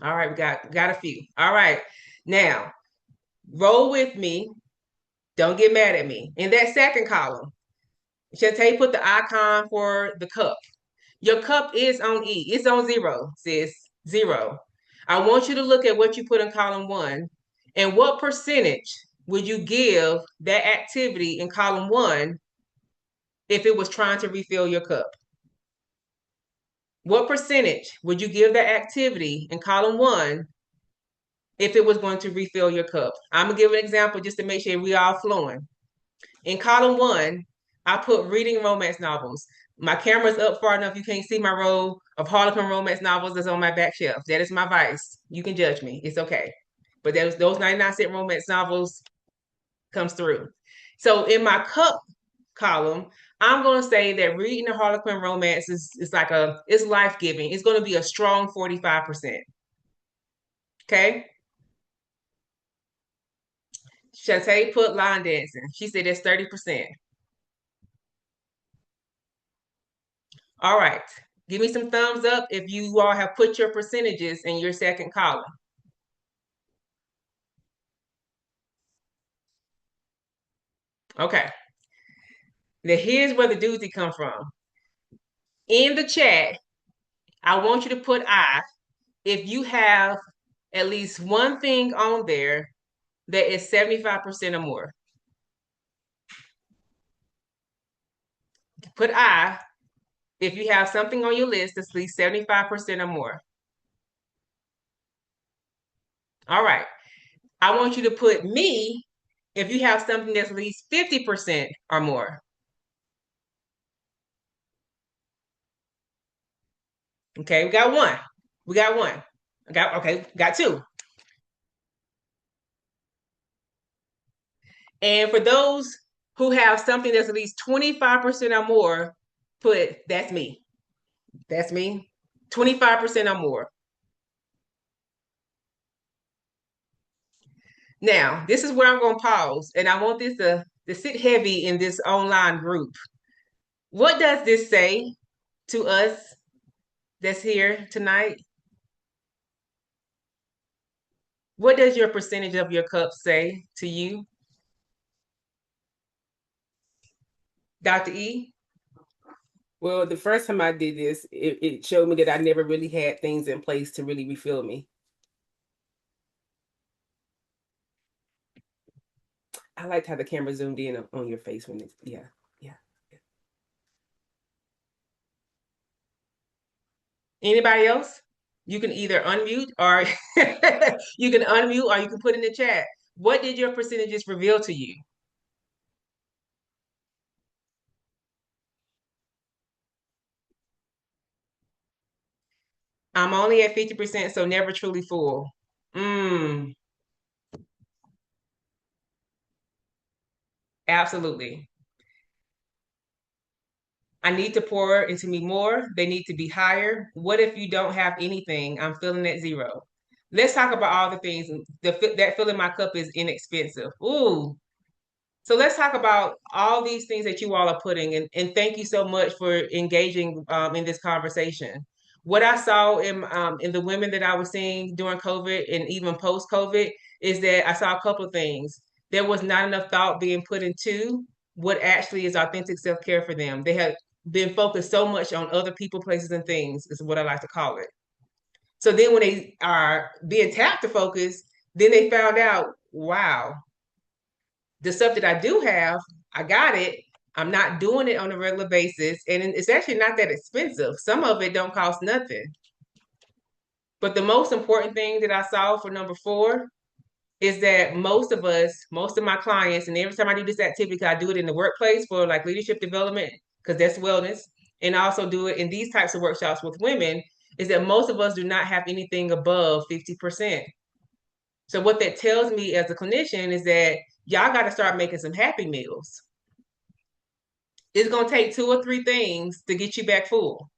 All right, we got a few. All right. Now, roll with me. Don't get mad at me. In that second column, Shantae put the icon for the cup. Your cup is on E. It's on 0, sis. 0. I want you to look at what you put in column 1 and what percentage would you give that activity in column 1 if it was trying to refill your cup? What percentage would you give that activity in column 1 if it was going to refill your cup? I'm going to give an example just to make sure we all flowing. In column 1, I put reading romance novels. My camera's up far enough you can't see my row of Harlequin romance novels that's on my back shelf. That is my vice. You can judge me. It's okay. But those 99-cent romance novels comes through. So in my cup column, I'm going to say that reading the Harlequin romance is it's life-giving. It's going to be a strong 45%. Okay? Shantae put line dancing. She said that's 30%. All right. Give me some thumbs up if you all have put your percentages in your second column. Okay. Now here's where the doozy come from. In the chat, I want you to put I if you have at least one thing on there that is 75% or more. Put I if you have something on your list that's at least 75% or more. All right. I want you to put me if you have something that's at least 50% or more. Okay, we got one. We got one. Got 2. And for those who have something that's at least 25% or more, put that's me. That's me. 25% or more. Now, this is where I'm going to pause, and I want this to sit heavy in this online group. What does this say to us that's here tonight? What does your percentage of your cup say to you? Dr. E? Well, the first time I did this, it showed me that I never really had things in place to really refill me. I liked how the camera zoomed in on your face when it's, yeah. Anybody else? You can either unmute or you can put in the chat. What did your percentages reveal to you? I'm only at 50%, so never truly full. Absolutely. I need to pour into me more. They need to be higher. What if you don't have anything? I'm feeling at 0. Let's talk about all the things. That filling my cup is inexpensive. Ooh, So let's talk about all these things that you all are putting, and thank you so much for engaging in this conversation. What I saw in the women that I was seeing during COVID and even post COVID is that I saw a couple of things. There was not enough thought being put into what actually is authentic self care for them. They had been focused so much on other people, places, and things, is what I like to call it. So then when they are being tapped to focus, then they found out, wow, the stuff that I do have, I got it. I'm not doing it on a regular basis. And it's actually not that expensive. Some of it don't cost nothing. But the most important thing that I saw for number 4 is that most of us, most of my clients, and every time I do this activity, because I do it in the workplace for like leadership development, because that's wellness, and I also do it in these types of workshops with women, is that most of us do not have anything above 50%. So what that tells me as a clinician is that y'all got to start making some happy meals. It's going to take 2 or 3 things to get you back full.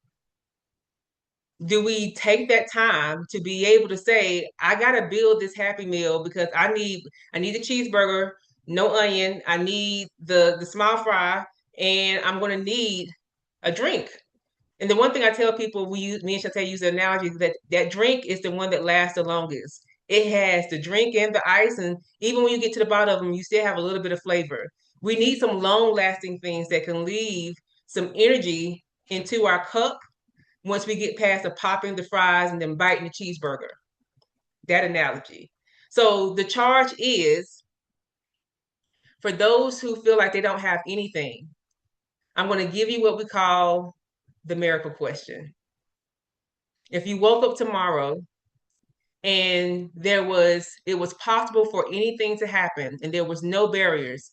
Do we take that time to be able to say, I got to build this happy meal because I need the cheeseburger, no onion, I need the small fry, and I'm going to need a drink. And the one thing I tell people, me and Shantae use the analogy that that drink is the one that lasts the longest. It has the drink and the ice, and even when you get to the bottom of them, you still have a little bit of flavor. We need some long-lasting things that can leave some energy into our cup once we get past the popping the fries and then biting the cheeseburger. That analogy. So the charge is for those who feel like they don't have anything, I'm going to give you what we call the miracle question. If you woke up tomorrow and it was possible for anything to happen and there was no barriers,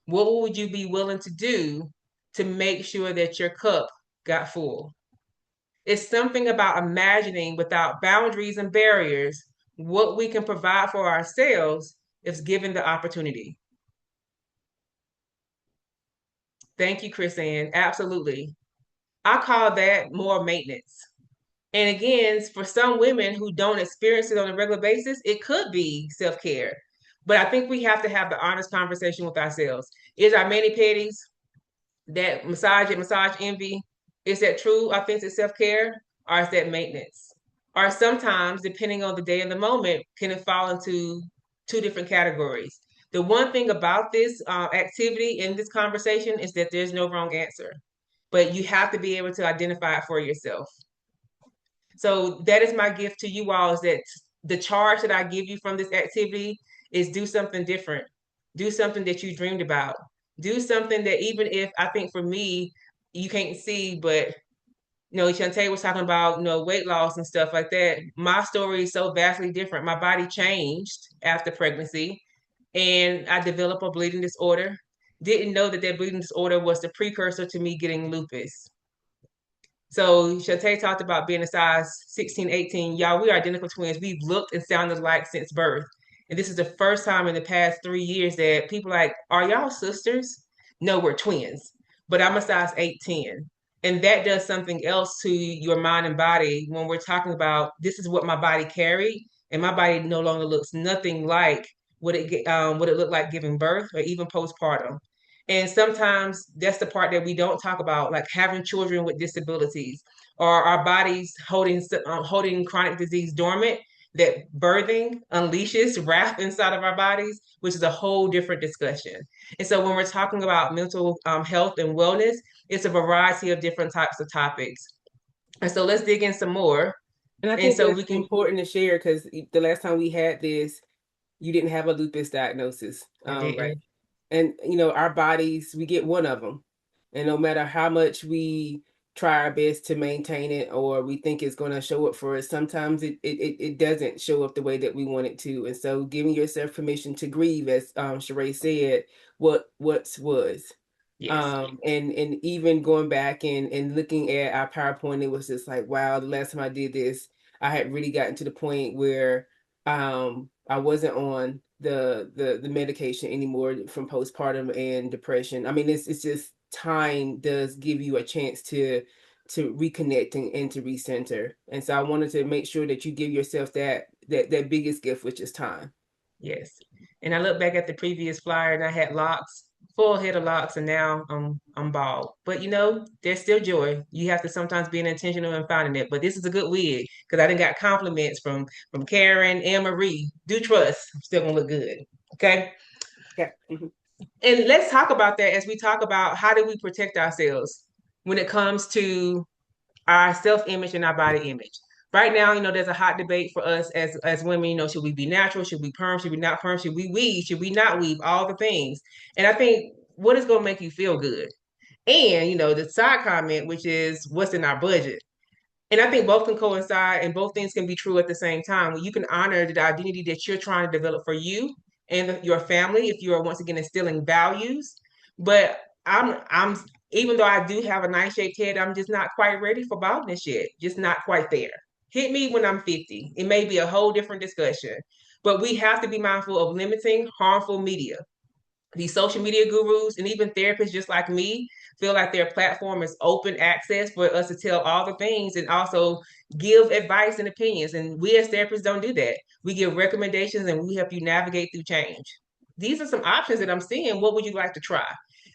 what would you be willing to do to make sure that your cup got full? It's something about imagining without boundaries and barriers what we can provide for ourselves if given the opportunity. Thank you, Chris Ann. Absolutely. I call that more maintenance. And again, for some women who don't experience it on a regular basis, it could be self care. But I think we have to have the honest conversation with ourselves. Is our mani pedis, that massage and massage envy, is that true authentic self-care, or is that maintenance? Or sometimes, depending on the day and the moment, can it fall into 2 different categories? The one thing about this activity in this conversation is that there's no wrong answer, but you have to be able to identify it for yourself. So that is my gift to you all, is that the charge that I give you from this activity is do something different. Do something that you dreamed about. Do something that, even if, I think for me, you can't see, but Shantae was talking about, weight loss and stuff like that. My story is so vastly different. My body changed after pregnancy and I developed a bleeding disorder. Didn't know that that bleeding disorder was the precursor to me getting lupus. So Shantae talked about being a size 16, 18. Y'all, we are identical twins. We've looked and sounded alike since birth. And this is the first time in the past 3 years that people are like, are y'all sisters? No, we're twins. But I'm a size 8'10". And that does something else to your mind and body when we're talking about this is what my body carried. And my body no longer looks nothing like what it looked like giving birth or even postpartum. And sometimes that's the part that we don't talk about, like having children with disabilities or our bodies holding chronic disease dormant, that birthing unleashes wrath inside of our bodies, which is a whole different discussion. And so when we're talking about mental health and wellness, it's a variety of different types of topics. And so let's dig in some more. And I And think so that's we can, important to share because the last time we had this, you didn't have a lupus diagnosis, I right? didn't. And our bodies, we get one of them, and no matter how much we try our best to maintain it or we think it's going to show up for us, sometimes it doesn't show up the way that we want it to. And so giving yourself permission to grieve, as Sheree said, what was. Yes. And even going back and looking at our PowerPoint, it was just like, wow, the last time I did this, I had really gotten to the point where I wasn't on the medication anymore from postpartum and depression. I mean, it's just time does give you a chance to reconnect and to recenter. And so I wanted to make sure that you give yourself that biggest gift, which is time. Yes. And I look back at the previous flyer and I had locks. full head of locks, and now I'm bald. But there's still joy. You have to sometimes be intentional in finding it. But this is a good wig because I didn't got compliments from Karen and Marie. Do trust, I'm still gonna look good. Okay. Yeah. Mm-hmm. And let's talk about that as we talk about how do we protect ourselves when it comes to our self-image and our body image. Right now, there's a hot debate for us as women. Should we be natural? Should we perm? Should we not perm? Should we weave? Should we not weave? All the things. And I think what is going to make you feel good? And the side comment, which is what's in our budget. And I think both can coincide and both things can be true at the same time. When you can honor the identity that you're trying to develop for you and your family, if you are once again instilling values. But I'm even though I do have a nice shaped head, I'm just not quite ready for baldness yet. Just not quite there. Hit me when I'm 50. It may be a whole different discussion. But we have to be mindful of limiting harmful media. These social media gurus and even therapists just like me feel like their platform is open access for us to tell all the things and also give advice and opinions. And we as therapists don't do that. We give recommendations and we help you navigate through change. These are some options that I'm seeing. What would you like to try?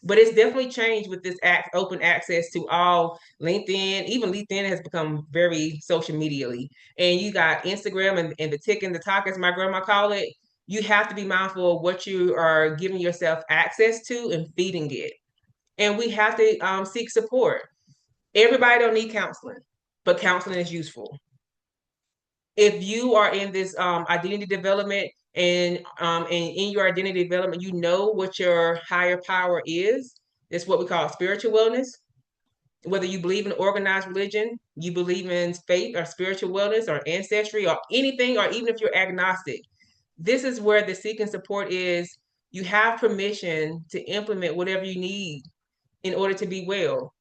But it's definitely changed with this open access to all LinkedIn. Even LinkedIn has become very social medially. And you got Instagram and the tick and the talk, as my grandma call it. You have to be mindful of what you are giving yourself access to and feeding it. And we have to seek support. Everybody don't need counseling, but counseling is useful. If you are in this identity development and in your identity development, you know what your higher power is. It's what we call spiritual wellness. Whether you believe in organized religion, you believe in faith or spiritual wellness or ancestry or anything, or even if you're agnostic, this is where the seeking support is. You have permission to implement whatever you need in order to be well.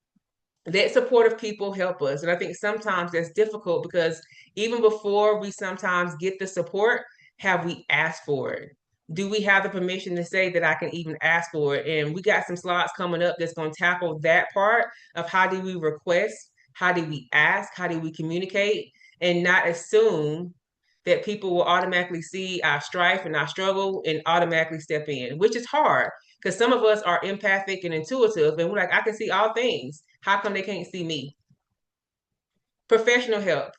That supportive people help us. And I think sometimes that's difficult because even before we sometimes get the support, have we asked for it? Do we have the permission to say that I can even ask for it? And we got some slides coming up that's going to tackle that part of how do we request, how do we ask, how do we communicate, and not assume that people will automatically see our strife and our struggle and automatically step in, which is hard because some of us are empathic and intuitive and we're like, I can see all things. How come they can't see me? Professional help,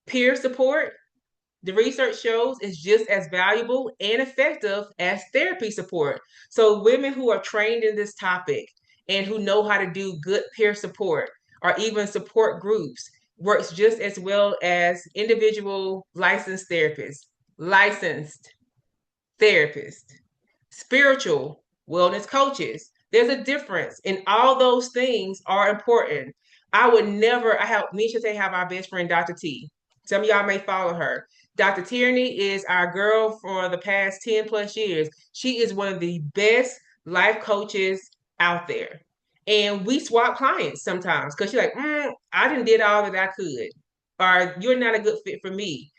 peer support, the research shows is just as valuable and effective as therapy support. So women who are trained in this topic and who know how to do good peer support or even support groups works just as well as individual licensed therapists, spiritual wellness coaches. There's a difference, and all those things are important. I would never, I have, me and Shante have our best friend, Dr. T. Some of y'all may follow her. Dr. Tierney is our girl for the past 10 plus years. She is one of the best life coaches out there. And we swap clients sometimes because she's like, I didn't did all that I could, or you're not a good fit for me.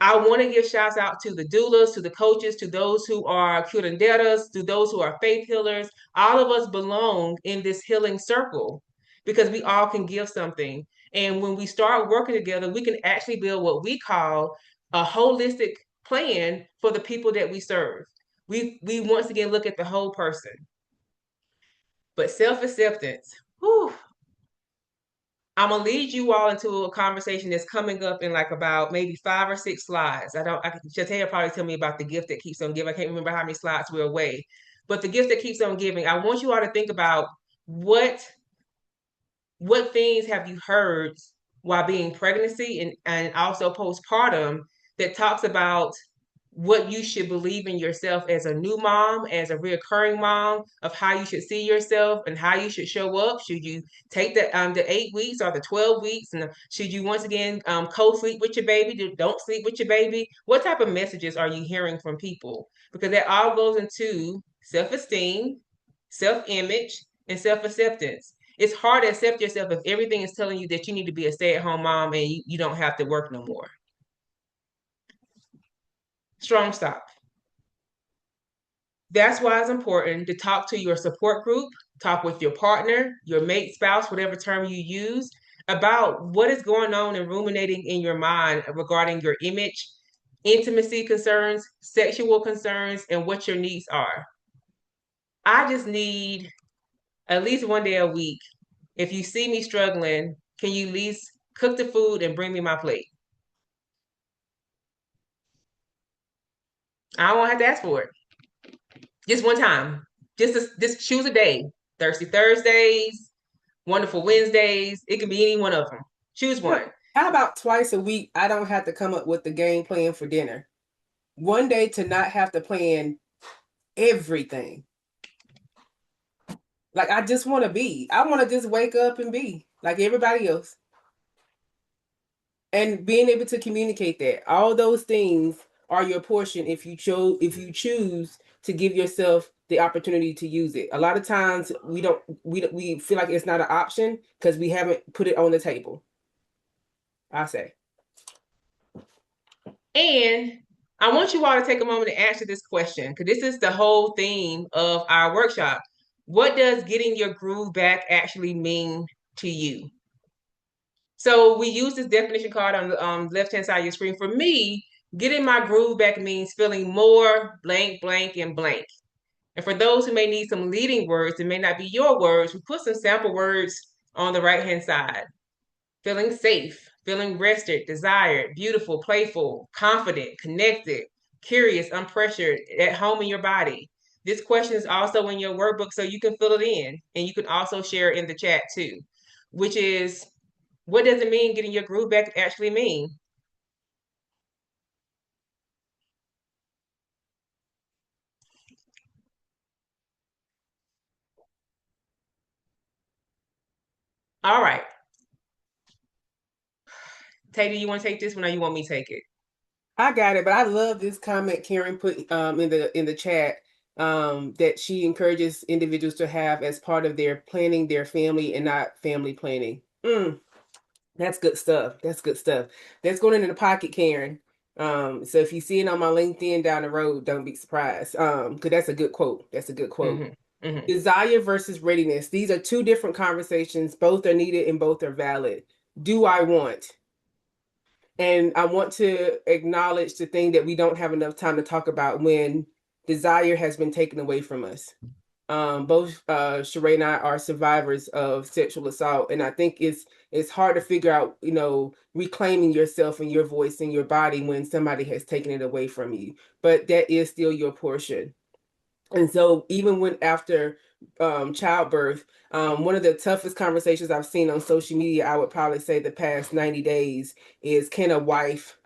I want to give shouts out to the doulas, to the coaches, to those who are curanderas, to those who are faith healers. All of us belong in this healing circle because we all can give something. And when we start working together, we can actually build what we call a holistic plan for the people that we serve. We once again look at the whole person. But self-acceptance, whew, I'm gonna lead you all into a conversation that's coming up in like about maybe 5 or 6 slides. Shantae will probably tell me about the gift that keeps on giving. I can't remember how many slides we're away, but the gift that keeps on giving. I want you all to think about what things have you heard while being pregnancy and also postpartum that talks about what you should believe in yourself as a new mom, as a reoccurring mom, of how you should see yourself and how you should show up. Should you take the 8 weeks or the 12 weeks, and should you once again co-sleep with your baby? Don't sleep with your baby. What type of messages are you hearing from people? Because that all goes into self-esteem, self-image, and self-acceptance. It's hard to accept yourself if everything is telling you that you need to be a stay-at-home mom and you don't have to work no more. Strong stop. That's why it's important to talk to your support group, talk with your partner, your mate, spouse, whatever term you use, about what is going on and ruminating in your mind regarding your image, intimacy concerns, sexual concerns, and what your needs are. I just need at least one day a week. If you see me struggling, can you at least cook the food and bring me my plate? I don't want to have to ask for it. Just one time. Just choose a day. Thirsty Thursdays, Wonderful Wednesdays. It can be any one of them. Choose one. How about twice a week? I don't have to come up with the game plan for dinner. One day to not have to plan everything. Like I just want to be. I want to just wake up and be like everybody else. And being able to communicate that all those things are your portion if you choose to give yourself the opportunity to use it. A lot of times we feel like it's not an option because we haven't put it on the table. I say. And I want you all to take a moment to answer this question because this is the whole theme of our workshop. What does getting your groove back actually mean to you? So we use this definition card on the left-hand side of your screen. For me, getting my groove back means feeling more blank, blank, and blank. And for those who may need some leading words, it may not be your words, we put some sample words on the right-hand side. Feeling safe, feeling rested, desired, beautiful, playful, confident, connected, curious, unpressured, at home in your body. This question is also in your workbook so you can fill it in and you can also share it in the chat too, which is what does it mean getting your groove back actually mean? All right. Tay, do you want to take this one or you want me to take it? I got it, but I love this comment Karen put in the chat that she encourages individuals to have as part of their planning their family and not family planning. That's good stuff. That's good stuff. That's going in the pocket, Karen. So if you see it on my LinkedIn down the road, don't be surprised. Because that's a good quote. That's a good quote. Desire versus readiness. These are two different conversations. Both are needed and both are valid. Do I want? And I want to acknowledge the thing that we don't have enough time to talk about when desire has been taken away from us. Both Sheree and I are survivors of sexual assault, and I think it's hard to figure out, reclaiming yourself and your voice and your body when somebody has taken it away from you. But that is still your portion. And so even when after childbirth, one of the toughest conversations I've seen on social media, I would probably say the past 90 days is, can a wife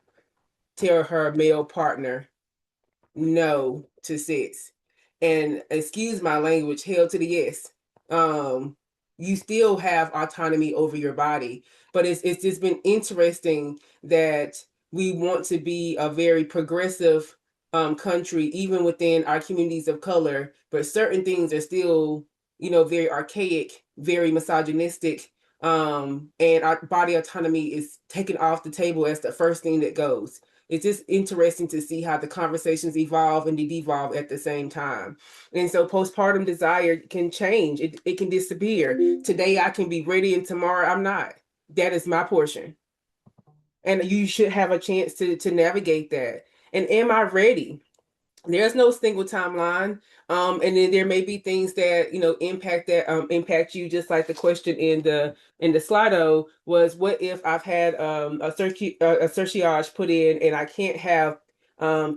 tell her male partner no to sex? And excuse my language, hell to the yes. You still have autonomy over your body, but it's just been interesting that we want to be a very progressive country, even within our communities of color, but certain things are still, very archaic, very misogynistic, and our body autonomy is taken off the table as the first thing that goes. It's just interesting to see how the conversations evolve and devolve at the same time. And so postpartum desire can change. It can disappear. Today I can be ready and tomorrow I'm not. That is my portion. And you should have a chance to navigate that. And am I ready? There's no single timeline. And then there may be things that, impact you, just like the question in the Slido was, what if I've had a certiage put in and I can't have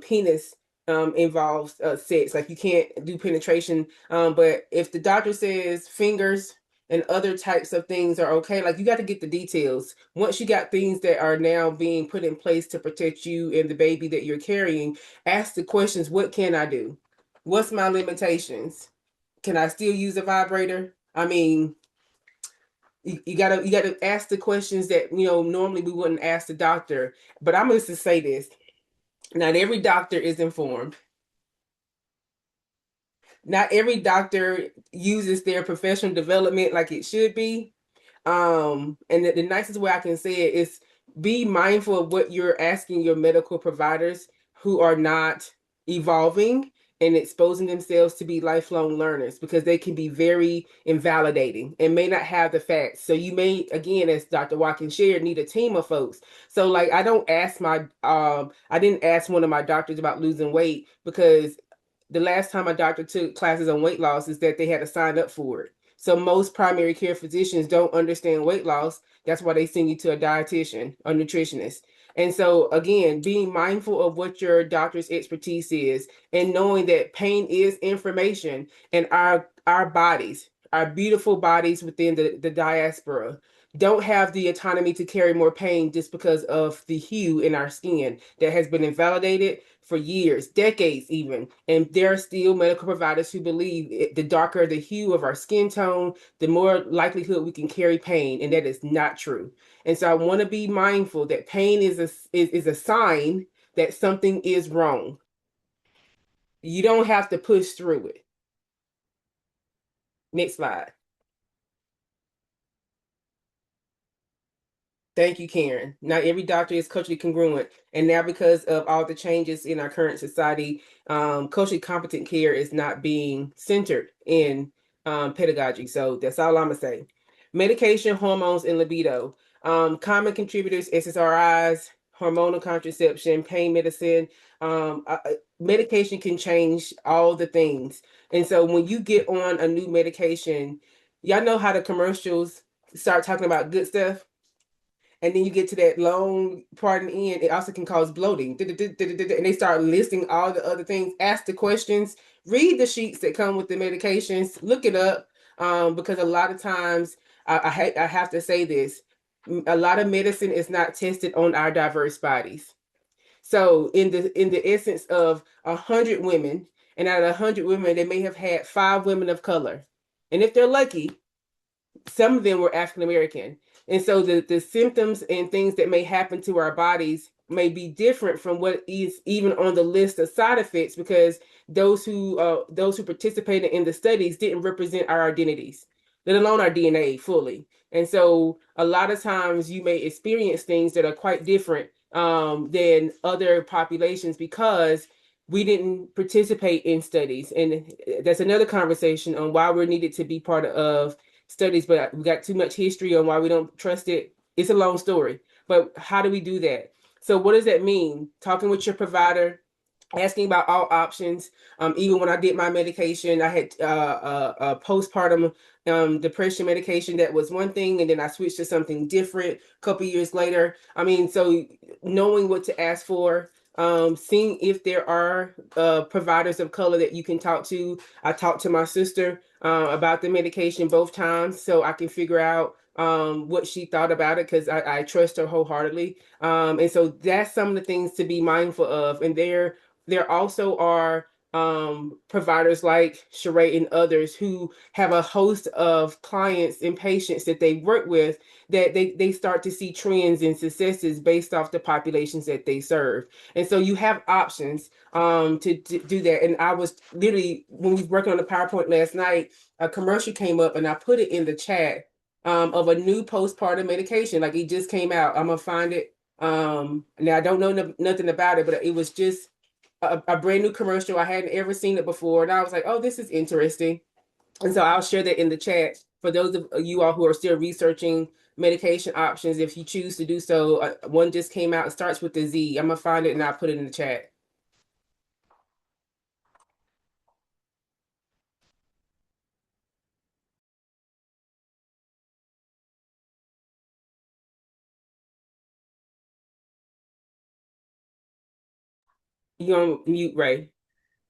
penis involves sex, like you can't do penetration. But if the doctor says fingers and other types of things are okay, like you got to get the details. Once you got things that are now being put in place to protect you and the baby that you're carrying, ask the questions. What can I do? What's my limitations? Can I still use a vibrator? I mean, you gotta ask the questions that normally we wouldn't ask the doctor. But I'm going to say this: not every doctor is informed. Not every doctor uses their professional development like it should be. And the nicest way I can say it is, be mindful of what you're asking your medical providers who are not evolving and exposing themselves to be lifelong learners, because they can be very invalidating and may not have the facts. So you may, again, as Dr. Watkins shared, need a team of folks. So like, I didn't ask one of my doctors about losing weight because the last time a doctor took classes on weight loss is that they had to sign up for it. So most primary care physicians don't understand weight loss. That's why they send you to a dietitian or nutritionist. And so again, being mindful of what your doctor's expertise is and knowing that pain is information, and our bodies, our beautiful bodies within the diaspora don't have the autonomy to carry more pain just because of the hue in our skin that has been invalidated for years, decades even. And there are still medical providers who believe the darker the hue of our skin tone, the more likelihood we can carry pain. And that is not true. And so I want to be mindful that pain is a sign that something is wrong. You don't have to push through it. Next slide. Thank you, Karen. Not every doctor is culturally congruent. And now, because of all the changes in our current society, culturally competent care is not being centered in pedagogy. So that's all I'm going to say. Medication, hormones, and libido. Common contributors, SSRIs, hormonal contraception, pain medicine. Medication can change all the things. And so when you get on a new medication, y'all know how the commercials start talking about good stuff, and then you get to that long part in the end, it also can cause bloating. And they start listing all the other things. Ask the questions, read the sheets that come with the medications, look it up. Because a lot of times, I have to say this, a lot of medicine is not tested on our diverse bodies. So in the essence of 100 women, and out of 100 women, they may have had 5 women of color. And if they're lucky, some of them were African American. And so the symptoms and things that may happen to our bodies may be different from what is even on the list of side effects, because those who participated in the studies didn't represent our identities, let alone our DNA fully. And so a lot of times you may experience things that are quite different than other populations because we didn't participate in studies. And that's another conversation on why we're needed to be part of studies, but we got too much history on why we don't trust it. It's a long story, but how do we do that? So what does that mean? Talking with your provider, asking about all options. Even when I did my medication, I had postpartum depression medication that was one thing, and then I switched to something different a couple years later. I mean, so knowing what to ask for, seeing if there are providers of color that you can talk to. I talked to my sister about the medication both times, so I can figure out what she thought about it, because I trust her wholeheartedly. And so that's some of the things to be mindful of. And there also are providers like Sheree and others who have a host of clients and patients that they work with, that they start to see trends and successes based off the populations that they serve. And so you have options to do that. And I was literally, when we were working on the PowerPoint last night, a commercial came up and I put it in the chat of a new postpartum medication. Like, it just came out. I'm gonna find it. Now I don't know nothing about it, but it was just a brand new commercial. I hadn't ever seen it before. And I was like, oh, this is interesting. And so I'll share that in the chat for those of you all who are still researching medication options. If you choose to do so, one just came out. It starts with the Z. I'm going to find it and I'll put it in the chat. You on mute, Ray?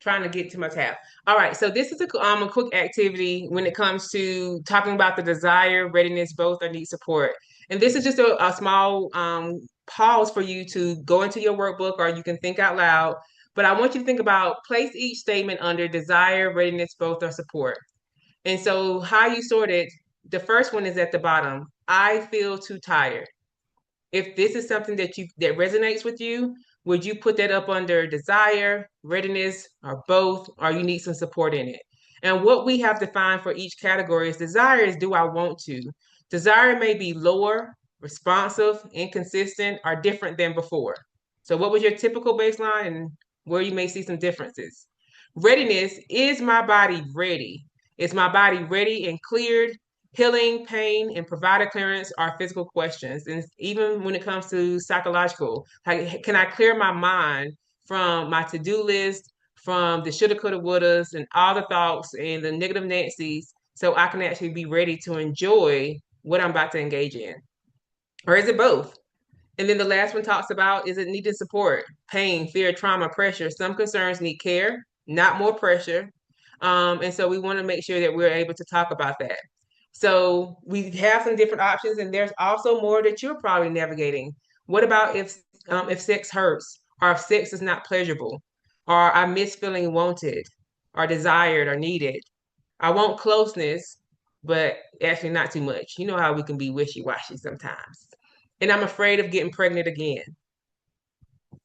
Trying to get to my tab. All right, so this is a quick activity when it comes to talking about the desire, readiness, both, or need support. And this is just a small pause for you to go into your workbook, or you can think out loud. But I want you to think about, place each statement under desire, readiness, both, or support. And so how you sort it, the first one is at the bottom. I feel too tired. If this is something that resonates with you, would you put that up under desire, readiness, or both, or you need some support in it? And what we have defined for each category is, desire is, do I want to? Desire may be lower, responsive, inconsistent, or different than before. So what was your typical baseline and where you may see some differences? Readiness, is my body ready? Is my body ready and cleared? Healing, pain, and provider clearance are physical questions. And even when it comes to psychological, like, can I clear my mind from my to-do list, from the shoulda, coulda, wouldas, and all the thoughts and the negative Nancy's, so I can actually be ready to enjoy what I'm about to engage in? Or is it both? And then the last one talks about, is it needing support, pain, fear, trauma, pressure? Some concerns need care, not more pressure. And so we want to make sure that we're able to talk about that. So we have some different options, and there's also more that you're probably navigating. What about if sex hurts, or if sex is not pleasurable, or I miss feeling wanted, or desired, or needed? I want closeness, but actually not too much. You know how we can be wishy-washy sometimes. And I'm afraid of getting pregnant again.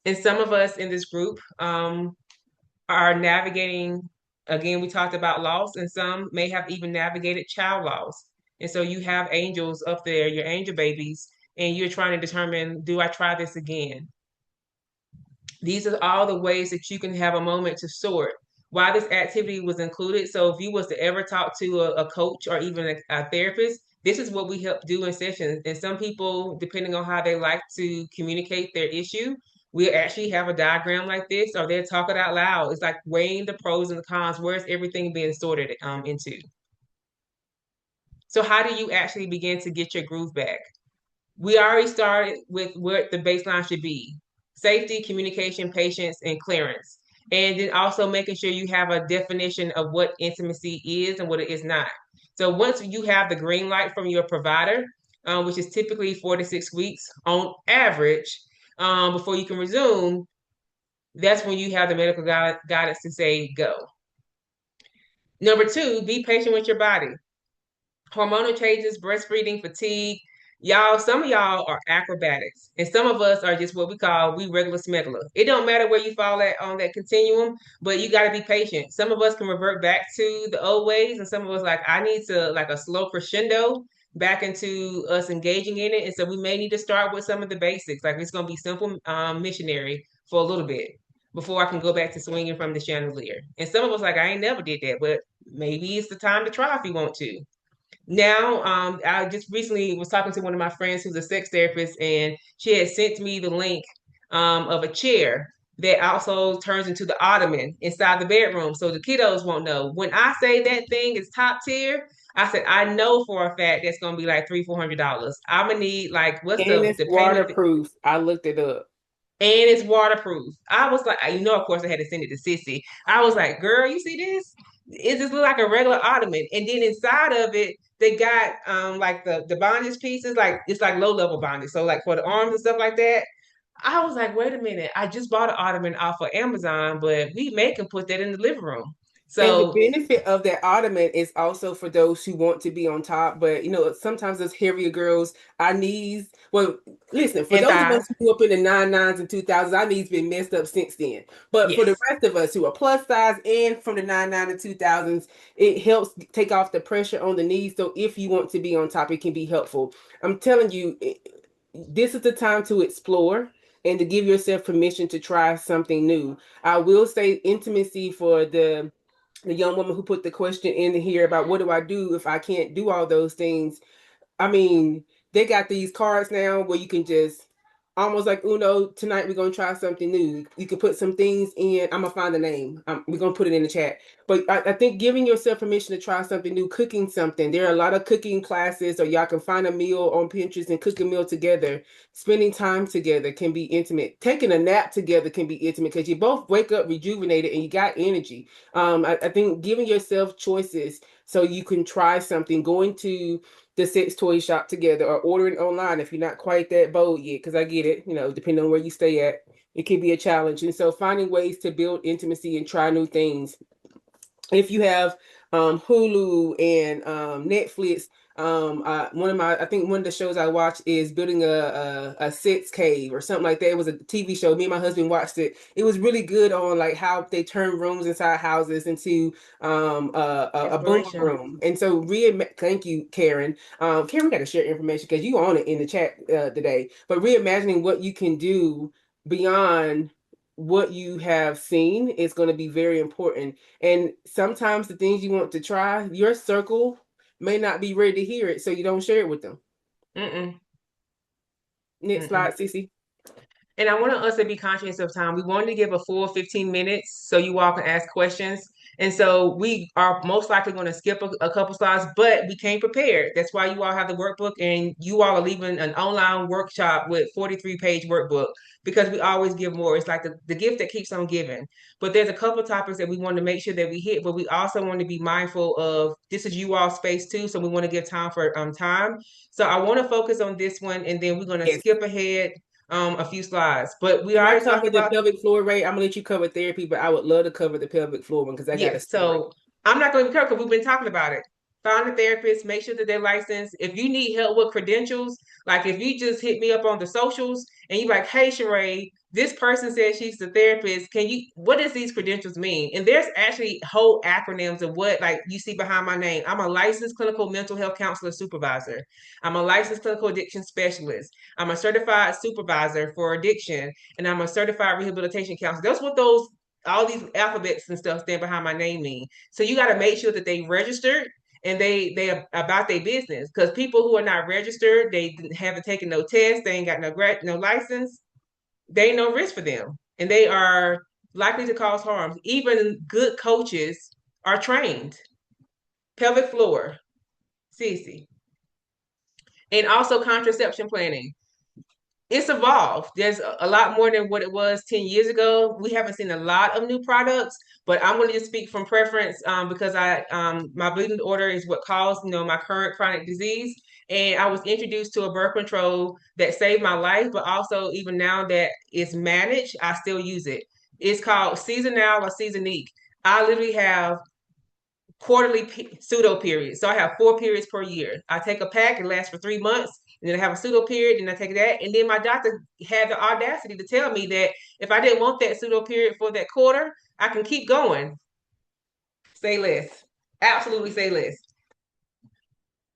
And some of us in this group are navigating, again, we talked about loss, and some may have even navigated child loss. And so you have angels up there, your angel babies, and you're trying to determine, do I try this again? These are all the ways that you can have a moment to sort why this activity was included. So if you was to ever talk to a coach or even a therapist, this is what we help do in sessions. And some people, depending on how they like to communicate their issue, we'll actually have a diagram like this, or they'll talk it out loud. It's like weighing the pros and the cons. Where's everything being sorted into? So how do you actually begin to get your groove back? We already started with what the baseline should be: safety, communication, patience, and clearance. And then also making sure you have a definition of what intimacy is and what it is not. So once you have the green light from your provider, which is typically 4 to 6 weeks on average, before you can resume, that's when you have the medical guidance to say go. Number two, be patient with your body. Hormonal changes, breastfeeding, fatigue. Y'all, some of y'all are acrobatics, and some of us are just what we regular smuggler. It don't matter where you fall at on that continuum, but you got to be patient. Some of us can revert back to the old ways, and some of us like, I need to like a slow crescendo back into us engaging in it. And so we may need to start with some of the basics. Like it's going to be simple missionary for a little bit before I can go back to swinging from the chandelier. And some of us like, I ain't never did that, but maybe it's the time to try if you want to. Now, I just recently was talking to one of my friends who's a sex therapist, and she had sent me the link of a chair that also turns into the ottoman inside the bedroom, so the kiddos won't know. When I say that thing is top tier, I said I know for a fact that's gonna be like $300-400. I'm gonna need like what's And it's the payment? waterproof. I looked it up. And it's waterproof. I was like, of course, I had to send it to Sissy. I was like, girl, you see this? It just look like a regular ottoman. And then inside of it, they got like the bondage pieces, like it's like low level bondage. So like for the arms and stuff like that. I was like, wait a minute, I just bought an ottoman off of Amazon, but we make and put that in the living room. And the So benefit of that ottoman is also for those who want to be on top. But you know, sometimes as heavier girls, our knees. Well, listen, for and those of us thighs, who grew up in the 99s and 2000s, our knees been messed up since then. But for the yes. rest of us who are plus size and from the 99 and 2000s, it helps take off the pressure on the knees. So if you want to be on top, it can be helpful. I'm telling you, this is the time to explore and to give yourself permission to try something new. I will say intimacy for the young woman who put the question in here about what do I do if I can't do all those things. I mean, they got these cards now where you can just almost like Uno. Tonight we're gonna try something new. You can put some things in. I'm gonna find the name. We're gonna put it in the chat. But I think giving yourself permission to try something new, cooking something. There are a lot of cooking classes, or y'all can find a meal on Pinterest and cook a meal together. Spending time together can be intimate. Taking a nap together can be intimate because you both wake up rejuvenated and you got energy. I think giving yourself choices so you can try something. Going to the sex toy shop together or ordering online if you're not quite that bold yet, because I get it, you know, depending on where you stay at, it can be a challenge. And so finding ways to build intimacy and try new things. If you have Hulu and Netflix, one of my I think one of the shows I watched is building a sex cave or something like that. It was a TV show. Me and my husband watched it. It was really good on like how they turn rooms inside houses into a boom Inspiration. room. And so thank you, Karen. Karen got to share information because you on it in the chat today. But reimagining what you can do beyond what you have seen is going to be very important. And sometimes the things you want to try, your circle may not be ready to hear it, so you don't share it with them. Mm-mm, Next mm-mm. slide, Cece. And I want us to be conscious of time. We wanted to give a full 15 minutes so you all can ask questions. And so we are most likely going to skip a couple slides, but we came prepared. That's why you all have the workbook, and you all are leaving an online workshop with 43-page workbook, because we always give more. It's like the gift that keeps on giving. But there's a couple topics that we want to make sure that we hit, but we also want to be mindful of this is you all space too. So we want to give time for time. So I want to focus on this one, and then we're going to Yes. skip ahead a few slides. But we Can I already talked cover the about, pelvic floor, Ray? I'm gonna let you cover therapy, but I would love to cover the pelvic floor one because I got a yes. story. So I'm not going to be careful because we've been talking about it. Find a therapist, make sure that they're licensed. If you need help with credentials, like if you just hit me up on the socials and you like, hey Sheree, this person says she's the therapist. Can you, what does these credentials mean? And there's actually whole acronyms of what like you see behind my name. I'm a licensed clinical mental health counselor supervisor. I'm a licensed clinical addiction specialist. I'm a certified supervisor for addiction, and I'm a certified rehabilitation counselor. That's what those all these alphabets and stuff stand behind my name mean. So you got to make sure that they registered and they about their business, because people who are not registered, they haven't taken no test, they ain't got no license, they ain't no risk for them, and they are likely to cause harm. Even good coaches are trained. Pelvic floor, Cece, and also contraception planning. It's evolved. There's a lot more than what it was 10 years ago. We haven't seen a lot of new products, but I'm going to just speak from preference, because my bleeding order is what caused my current chronic disease. And I was introduced to a birth control that saved my life, but also even now that it's managed, I still use it. It's called Seasonal or Seasonique. I literally have quarterly pseudo periods. So I have 4 periods per year. I take a pack, it lasts for 3 months, and then I have a pseudo period, and I take that. And then my doctor had the audacity to tell me that if I didn't want that pseudo period for that quarter, I can keep going. Say less. Absolutely say less.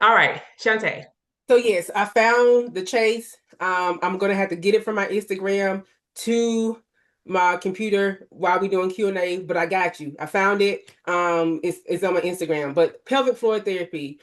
All right, Shantae. So yes, I found the chase. I'm gonna have to get it from my Instagram to my computer while we doing Q&A, but I got you. I found it. It's on my Instagram. But pelvic floor therapy.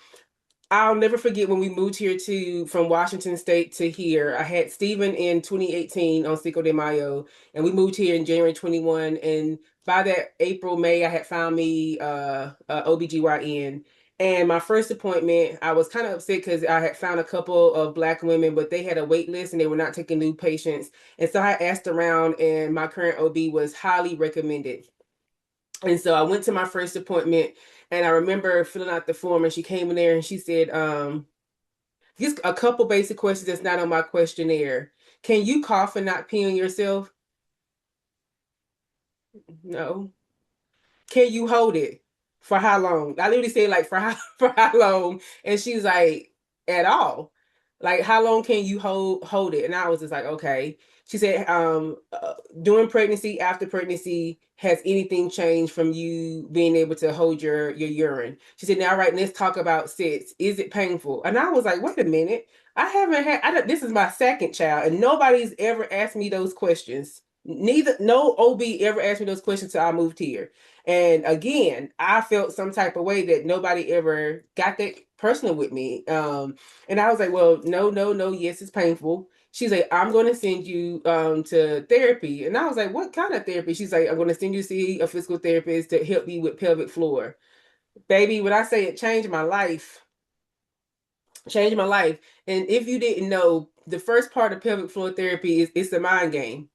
I'll never forget when we moved here from Washington State to here. I had Stephen in 2018 on Cinco de Mayo, and we moved here in January 21. And by that April, May, I had found me a OBGYN. And my first appointment, I was kind of upset because I had found a couple of Black women, but they had a wait list and they were not taking new patients. And so I asked around, and my current OB was highly recommended. And so I went to my first appointment, and I remember filling out the form, and she came in there and she said, just a couple basic questions that's not on my questionnaire. Can you cough and not pee on yourself? No. Can you hold it? For how long? I literally said like for how long? And she's like, at all. Like, how long can you hold it? And I was just like, okay. She said, during pregnancy, after pregnancy, has anything changed from you being able to hold your urine? She said, now, right, let's talk about sex. Is it painful? And I was like, wait a minute. This is my second child, and nobody's ever asked me those questions. No OB ever asked me those questions till I moved here. And again, I felt some type of way that nobody ever got that personal with me. And I was like, well, no, no, no. Yes, it's painful. She's like, I'm going to send you to therapy. And I was like, what kind of therapy? She's like, I'm going to send you to see a physical therapist to help you with pelvic floor. Baby, when I say it changed my life, changed my life. And if you didn't know, the first part of pelvic floor therapy is it's a mind game.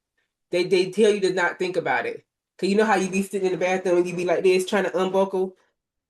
They tell you to not think about it. Cause you know how you be sitting in the bathroom and you be like this trying to unbuckle.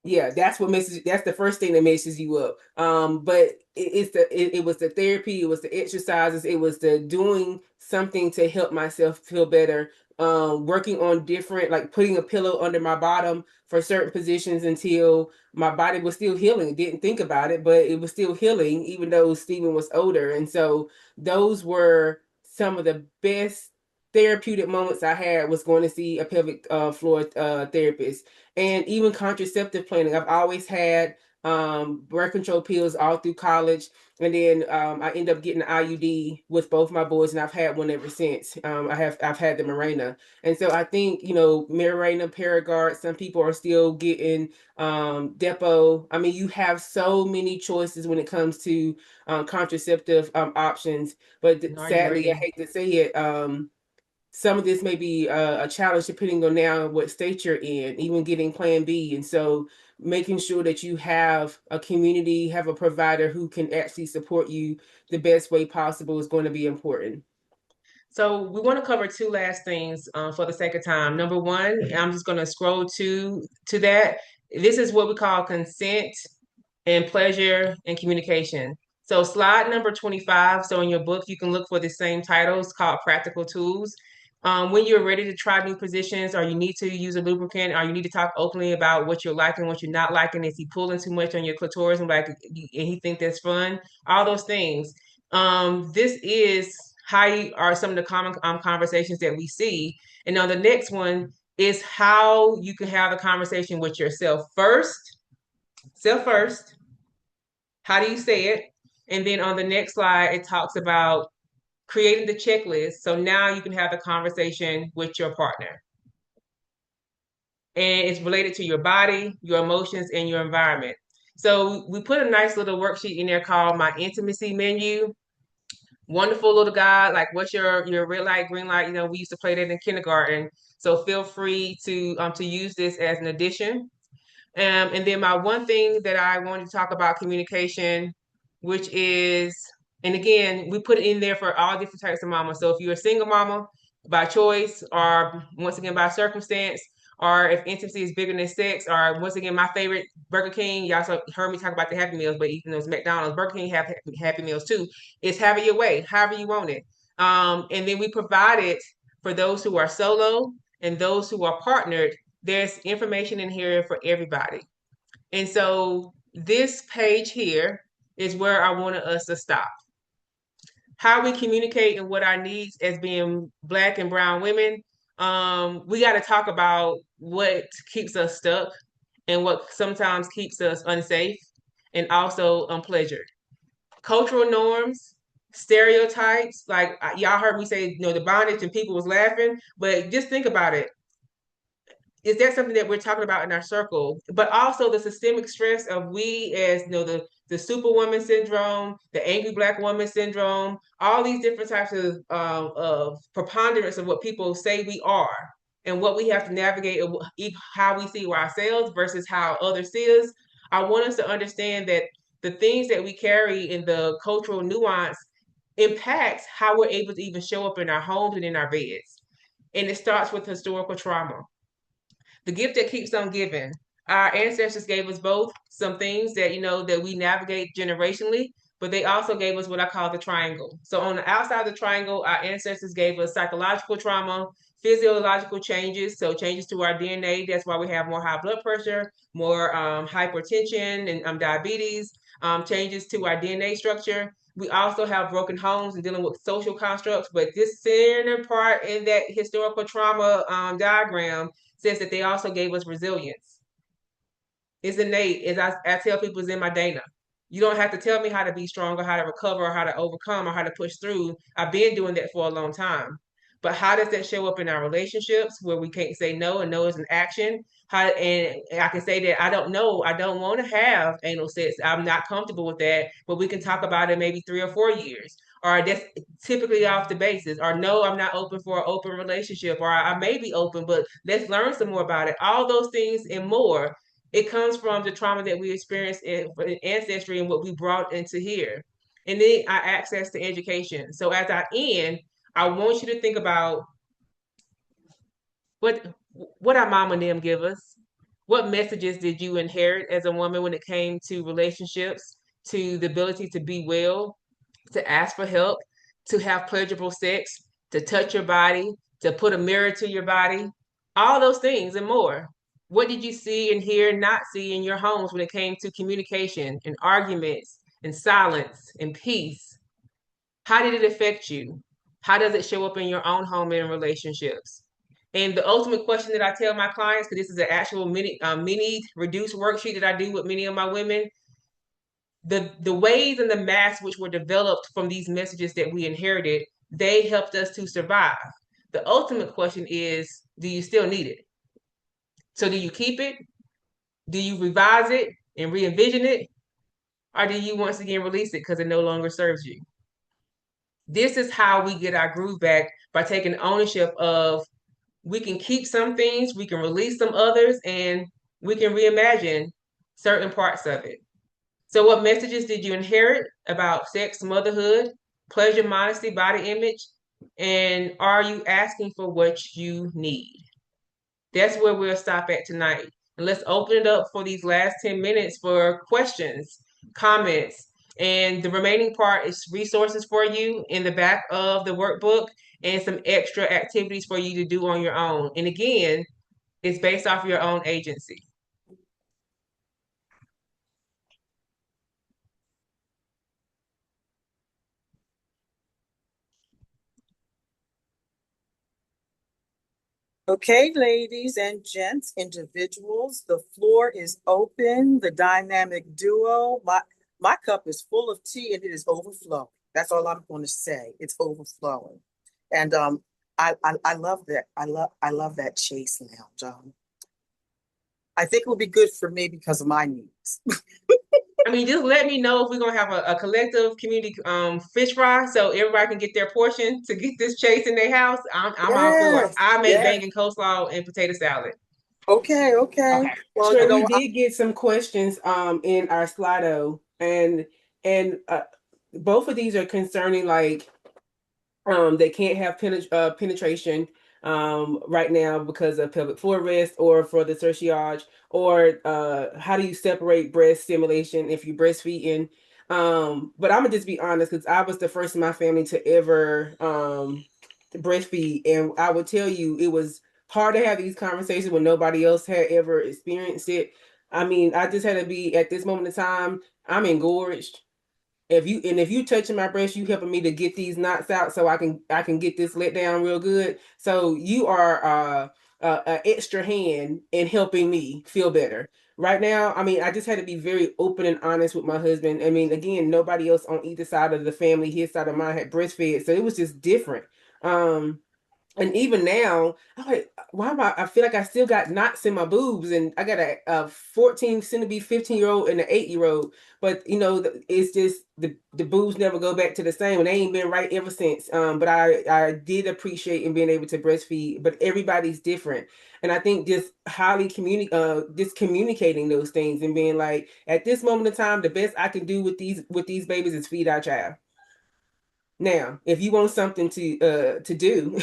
Yeah, that's the first thing that messes you up. But it was the therapy, it was the exercises, it was the doing something to help myself feel better. Working on different, like putting a pillow under my bottom for certain positions until my body was still healing. Didn't think about it, but it was still healing, even though Stephen was older. And so those were some of the best therapeutic moments I had, was going to see a pelvic floor therapist. And even contraceptive planning. I've always had birth control pills all through college. And then I ended up getting an IUD with both my boys, and I've had one ever since. I've had the Mirena. And so I think, Mirena, Paragard, some people are still getting Depo. I mean, you have so many choices when it comes to contraceptive options. But No, you sadly, I agree. hate to say it, some of this may be a challenge depending on now what state you're in, even getting Plan B. And so making sure that you have a community, have a provider who can actually support you the best way possible is going to be important. So we want to cover two last things for the sake of time. Number one, I'm just going to scroll to that. This is what we call consent and pleasure and communication. So slide number 25. So in your book, you can look for the same titles called Practical Tools. When you're ready to try new positions, or you need to use a lubricant, or you need to talk openly about what you're liking, what you're not liking, is he pulling too much on your clitoris and he think that's fun? All those things. This is are some of the common conversations that we see. And now the next one is how you can have the conversation with yourself first. Self first. How do you say it? And then on the next slide, it talks about creating the checklist. So now you can have the conversation with your partner. And it's related to your body, your emotions, and your environment. So we put a nice little worksheet in there called My Intimacy Menu. Wonderful little guide. Like, what's your red light, green light? We used to play that in kindergarten. So feel free to use this as an addition. And then my one thing that I wanted to talk about communication, which is, and again, we put it in there for all different types of mamas. So if you're a single mama by choice, or once again by circumstance, or if intimacy is bigger than sex, or once again, my favorite, Burger King. You also heard me talk about the Happy Meals, but even those McDonald's, Burger King have Happy Meals too. It's have it your way, however you want it. And then we provide it for those who are solo and those who are partnered. There's information in here for everybody. And so this page here is where I wanted us to stop. How we communicate and what our needs as being Black and brown women. We got to talk about what keeps us stuck and what sometimes keeps us unsafe and also unpleasured. Cultural norms, stereotypes, like y'all heard me say, the bondage and people was laughing, but just think about it. Is that something that we're talking about in our circle? But also the systemic stress of we as the superwoman syndrome, the angry Black woman syndrome, all these different types of preponderance of what people say we are and what we have to navigate, how we see ourselves versus how others see us. I want us to understand that the things that we carry in the cultural nuance impacts how we're able to even show up in our homes and in our beds. And it starts with historical trauma. The gift that keeps on giving. Our ancestors gave us both some things that that we navigate generationally, but they also gave us what I call the triangle. So on the outside of the triangle, our ancestors gave us psychological trauma, physiological changes, so changes to our DNA. That's why we have more high blood pressure, more hypertension, and diabetes. Changes to our DNA structure. We also have broken homes and dealing with social constructs. But this center part in that historical trauma diagram says that they also gave us resilience. It's innate. As I tell people, it's in my Dana. You don't have to tell me how to be strong or how to recover or how to overcome or how to push through. I've been doing that for a long time. But how does that show up in our relationships where we can't say no and no is an action? And I can say that I don't know, I don't want to have anal sex. I'm not comfortable with that, but we can talk about it maybe 3 or 4 years. Or that's typically off the basis. Or no, I'm not open for an open relationship. Or I may be open, but let's learn some more about it. All those things and more, it comes from the trauma that we experienced in ancestry and what we brought into here. And then our access to education. So as I end, I want you to think about what our mom and them give us. What messages did you inherit as a woman when it came to relationships, to the ability to be well, to ask for help, to have pleasurable sex, to touch your body, to put a mirror to your body, all those things and more. What did you see and hear, not see in your homes when it came to communication and arguments and silence and peace? How did it affect you? How does it show up in your own home and relationships? And the ultimate question that I tell my clients, because this is an actual mini reduced worksheet that I do with many of my women, the ways and the masks which were developed from these messages that we inherited, they helped us to survive. The ultimate question is, do you still need it? So do you keep it? Do you revise it and re-envision it? Or do you once again release it because it no longer serves you? This is how we get our groove back, by taking ownership of, we can keep some things, we can release some others, and we can reimagine certain parts of it. So, what messages did you inherit about sex, motherhood, pleasure, modesty, body image? And are you asking for what you need? That's where we'll stop at tonight. And let's open it up for these last 10 minutes for questions, comments, and the remaining part is resources for you in the back of the workbook and some extra activities for you to do on your own. And again, it's based off your own agency. Okay, ladies and gents, individuals, the floor is open. The dynamic duo. My cup is full of tea and it is overflowing. That's all I'm going to say. It's overflowing, and I love that. I love that Chase Lounge. I think it will be good for me because of my needs. I mean, just let me know if we're gonna have a collective community fish fry, so everybody can get their portion to get this Chase in their house. I'm all for it. Yes, I make yes. banging coleslaw and potato salad. Okay, okay. Okay. Well, Sure, we did get some questions in our Slido, and both of these are concerning, like, they can't have penetration right now because of pelvic floor rest or for the cerciage, or how do you separate breast stimulation if you're breastfeeding? But I'm gonna just be honest, because I was the first in my family to ever breastfeed, and I would tell you it was hard to have these conversations when nobody else had ever experienced it. I mean, I just had to be, at this moment in time, I'm engorged. If you touching my breast, you helping me to get these knots out so I can get this let down real good. So you are an extra hand in helping me feel better. Right now, I mean, I just had to be very open and honest with my husband. I mean, again, nobody else on either side of the family, his side of mine, had breastfed, so it was just different. Um, and even now, I'm like, why am I feel like I still got knots in my boobs, and I got a 14, soon to be 15-year-old and an 8-year-old. But it's just the boobs never go back to the same, and they ain't been right ever since. But I did appreciate in being able to breastfeed, but everybody's different. And I think just just communicating those things and being like, at this moment in time, the best I can do with these babies is feed our child. Now, if you want something to do,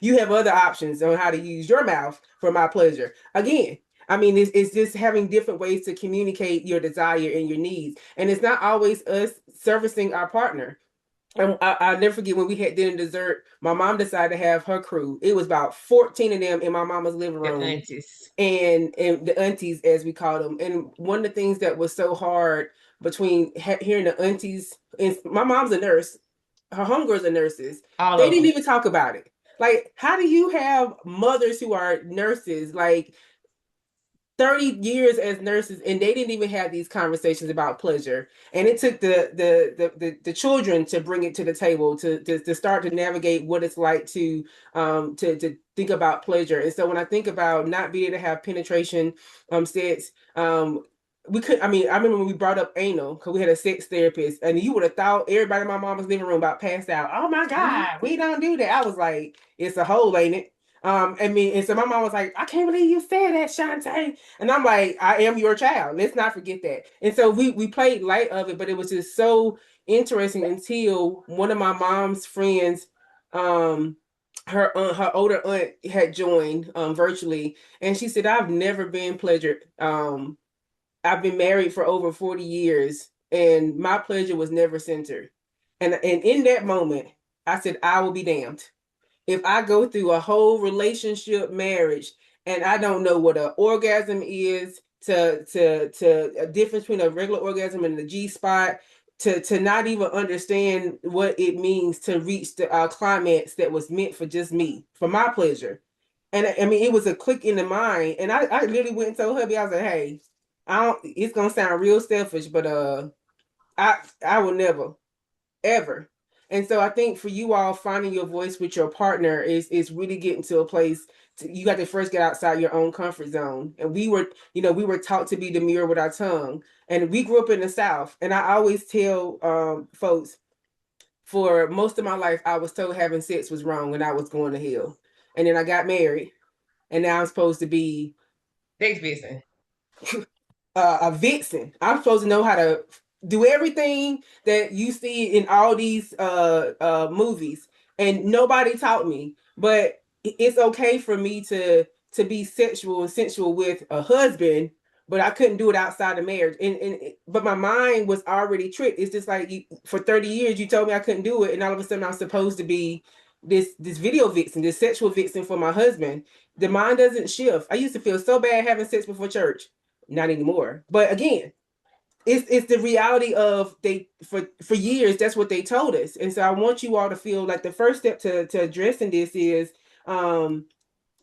you have other options on how to use your mouth for my pleasure. Again, I mean, it's just having different ways to communicate your desire and your needs, and it's not always us servicing our partner. And I'll never forget when we had dinner dessert. My mom decided to have her crew. It was about 14 of them in my mama's living The room, aunties. and the aunties, as we call them. And one of the things that was so hard between hearing the aunties, and my mom's a nurse, her homegirls are nurses. All They of didn't them. even talk about it. Like, how do you have mothers who are nurses, like 30 years as nurses, and they didn't even have these conversations about pleasure? And it took the children to bring it to the table, to start to navigate what it's like to think about pleasure. And so when I think about not being able to have penetration sex, we could, I mean, I remember when we brought up anal, because we had a sex therapist, and you would have thought everybody in my mama's living room about passed out. Oh my God, we don't do that. I was like, it's a hole, ain't it? I mean, and so my mom was like, I can't believe you said that, Shantae. And I'm like, I am your child. Let's not forget that. And so we played light of it, but it was just so interesting until one of my mom's friends, her older aunt had joined virtually, and she said, I've never been pleasured. I've been married for over 40 years, and my pleasure was never centered. And in that moment, I said, I will be damned if I go through a whole relationship marriage and I don't know what an orgasm is, to a difference between a regular orgasm and the G spot. to not even understand what it means to reach the climax that was meant for just me, for my pleasure. And I mean, it was a click in the mind. And I literally went and told hubby, I was like, hey, I don't, it's gonna sound real selfish, but I will never, ever. And so I think for you all, finding your voice with your partner is really getting to a place you got to first get outside your own comfort zone. And we were taught to be demure with our tongue. And we grew up in the South. And I always tell folks, for most of my life, I was told having sex was wrong and I was going to hell. And then I got married, and now I'm supposed to be Next business. a vixen. I'm supposed to know how to do everything that you see in all these movies, and nobody taught me. But it's okay for me to be sexual and sensual with a husband, but I couldn't do it outside of marriage. But my mind was already tricked. It's just like for 30 years you told me I couldn't do it, and all of a sudden I'm supposed to be this video vixen, this sexual vixen for my husband. The mind doesn't shift. I used to feel so bad having sex before church, not anymore. But again, it's the reality of they for years that's what they told us. And so I want you all to feel like the first step to addressing this is um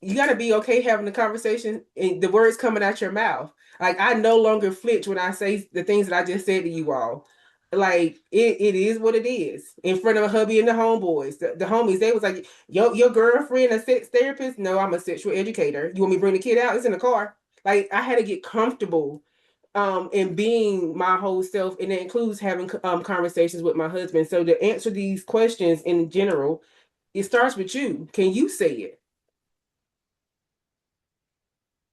you got to be okay having the conversation and the words coming out your mouth. Like I no longer flinch when I say the things that I just said to you all. Like it is what it is in front of a hubby and the homeboys, the homies. They was like, your girlfriend a sex therapist? No, I'm a sexual educator. You want me to bring the kid out? It's in the car. Like I had to get comfortable and being my whole self, and it includes having conversations with my husband. So to answer these questions in general, it starts with you. Can you say it?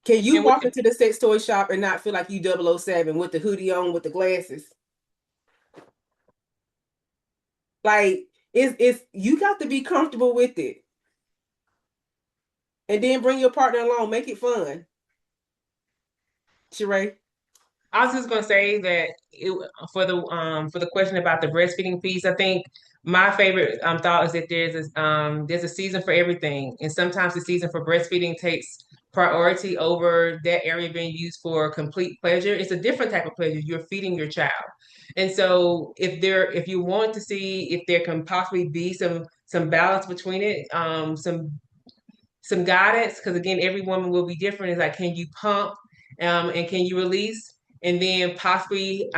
Can you And with walk into the sex toy shop and not feel like you 007 with the hoodie on with the glasses? Like it's you got to be comfortable with it. And then bring your partner along, make it fun. Sheree. I was just gonna say that for the question about the breastfeeding piece, I think my favorite thought is that there's a season for everything, and sometimes the season for breastfeeding takes priority over that area being used for complete pleasure. It's a different type of pleasure. You're feeding your child, and so if you want to see if there can possibly be some balance between it, some guidance, because again, every woman will be different. Is like, can you pump, and can you release, and then possibly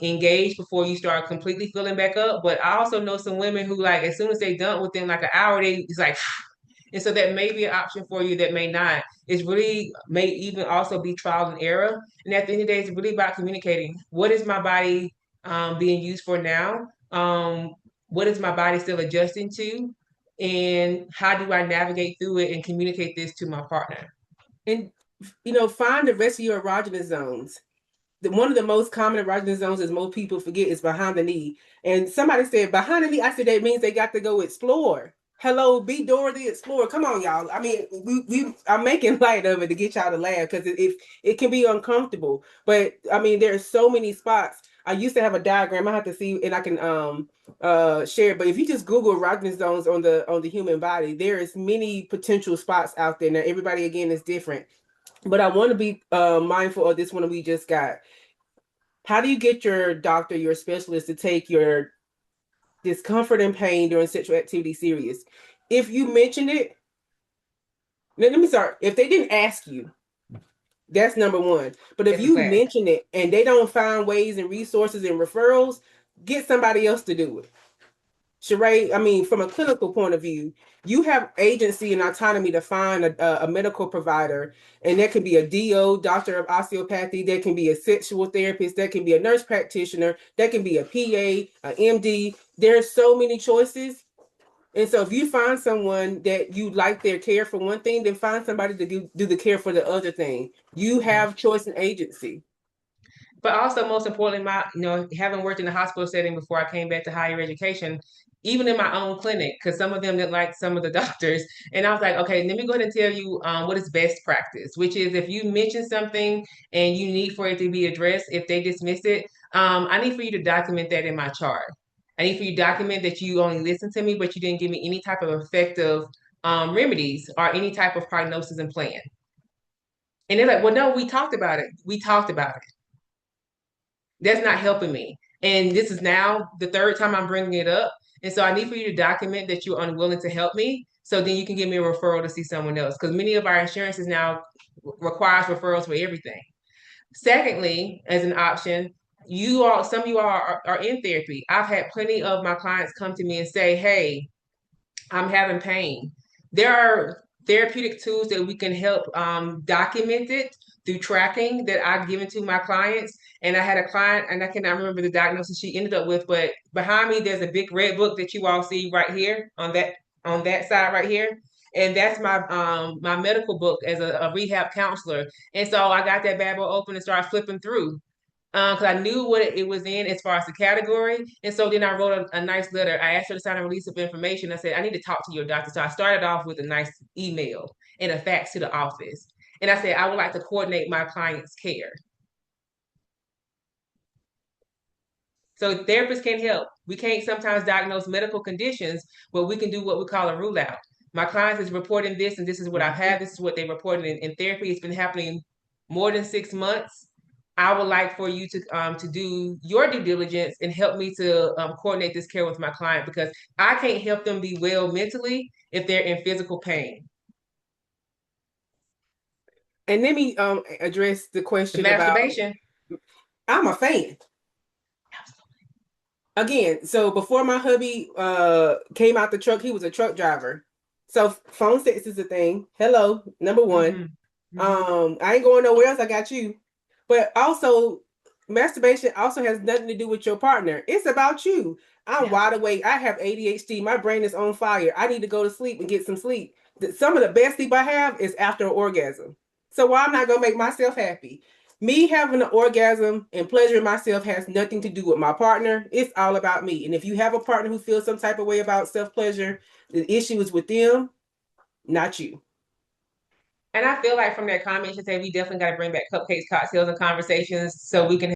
engage before you start completely filling back up. But I also know some women who like as soon as they done within like an hour, it's like, and so that may be an option for you. That may not. It's really may even also be trial and error. And at the end of the day, it's really about communicating. What is my body being used for now? What is my body still adjusting to? And how do I navigate through it and communicate this to my partner? And find the rest of your erogenous zones. One of the most common erogenous zones, as most people forget, is behind the knee. And somebody said behind the knee. I said that means they got to go explore. Hello, be Dora the Explorer. Come on, y'all. I mean, I'm making light of it to get y'all to laugh because it can be uncomfortable. But I mean, there's so many spots. I used to have a diagram. I have to see, and I can share. But if you just Google erogenous zones on the human body, there is many potential spots out there. Now, everybody again is different, but I want to be mindful of this one we just got. How do you get your doctor, your specialist to take your discomfort and pain during sexual activity serious? If you mention it, let me start. If they didn't ask you, that's number one. But if That's a you fact. mention it and they don't find ways and resources and referrals, get somebody else to do it. Sheree, I mean, from a clinical point of view, you have agency and autonomy to find a medical provider, and that can be a DO, doctor of osteopathy, that can be a sexual therapist, that can be a nurse practitioner, that can be a PA, MD. There's so many choices. And so if you find someone that you like their care for one thing, then find somebody to do the care for the other thing. You have choice and agency. But also, most importantly, having worked in the hospital setting before I came back to higher education, even in my own clinic, because some of them didn't like some of the doctors, and I was like, okay, let me go ahead and tell you what is best practice, which is if you mention something and you need for it to be addressed, if they dismiss it, I need for you to document that in my chart. I need for you to document that you only listened to me, but you didn't give me any type of effective remedies or any type of prognosis and plan. And they're like, well, no, we talked about it. We talked about it. That's not helping me. And this is now the third time I'm bringing it up. And so I need for you to document that you're unwilling to help me. So then you can give me a referral to see someone else. Because many of our insurances now requires referrals for everything. Secondly, as an option, some of you all are in therapy. I've had plenty of my clients come to me and say, hey, I'm having pain. There are therapeutic tools that we can help document it through tracking that I've given to my clients. And I had a client, and I cannot remember the diagnosis she ended up with, but behind me there's a big red book that you all see right here on that side right here. And that's my medical book as a rehab counselor. And so I got that bad boy open and started flipping through because I knew what it was in as far as the category. And so then I wrote a nice letter. I asked her to sign a release of information. I said, I need to talk to your doctor. So I started off with a nice email and a fax to the office. And I said, I would like to coordinate my client's care. So therapists can help. We can't sometimes diagnose medical conditions, but we can do what we call a rule out. My client is reporting this, and this is what I've had. This is what they reported in therapy. It's been happening more than 6 months. I would like for you to do your due diligence and help me to coordinate this care with my client because I can't help them be well mentally if they're in physical pain. And let me address the The question about masturbation. I'm a fan. Again, so before my hubby came out the truck, he was a truck driver. So phone sex is a thing. Hello, number one. I ain't going nowhere else. I got you. But also, masturbation also has nothing to do with your partner. It's about you. I'm wide awake. I have ADHD. My brain is on fire. I need to go to sleep and get some sleep. Some of the best sleep I have is after an orgasm. So why I'm not gonna make myself happy? Me having an orgasm and pleasuring myself has nothing to do with my partner. It's all about me. And if you have a partner who feels some type of way about self-pleasure, the issue is with them, not you. And I feel like from that comment, she said we definitely got to bring back cupcakes, cocktails, and conversations so we can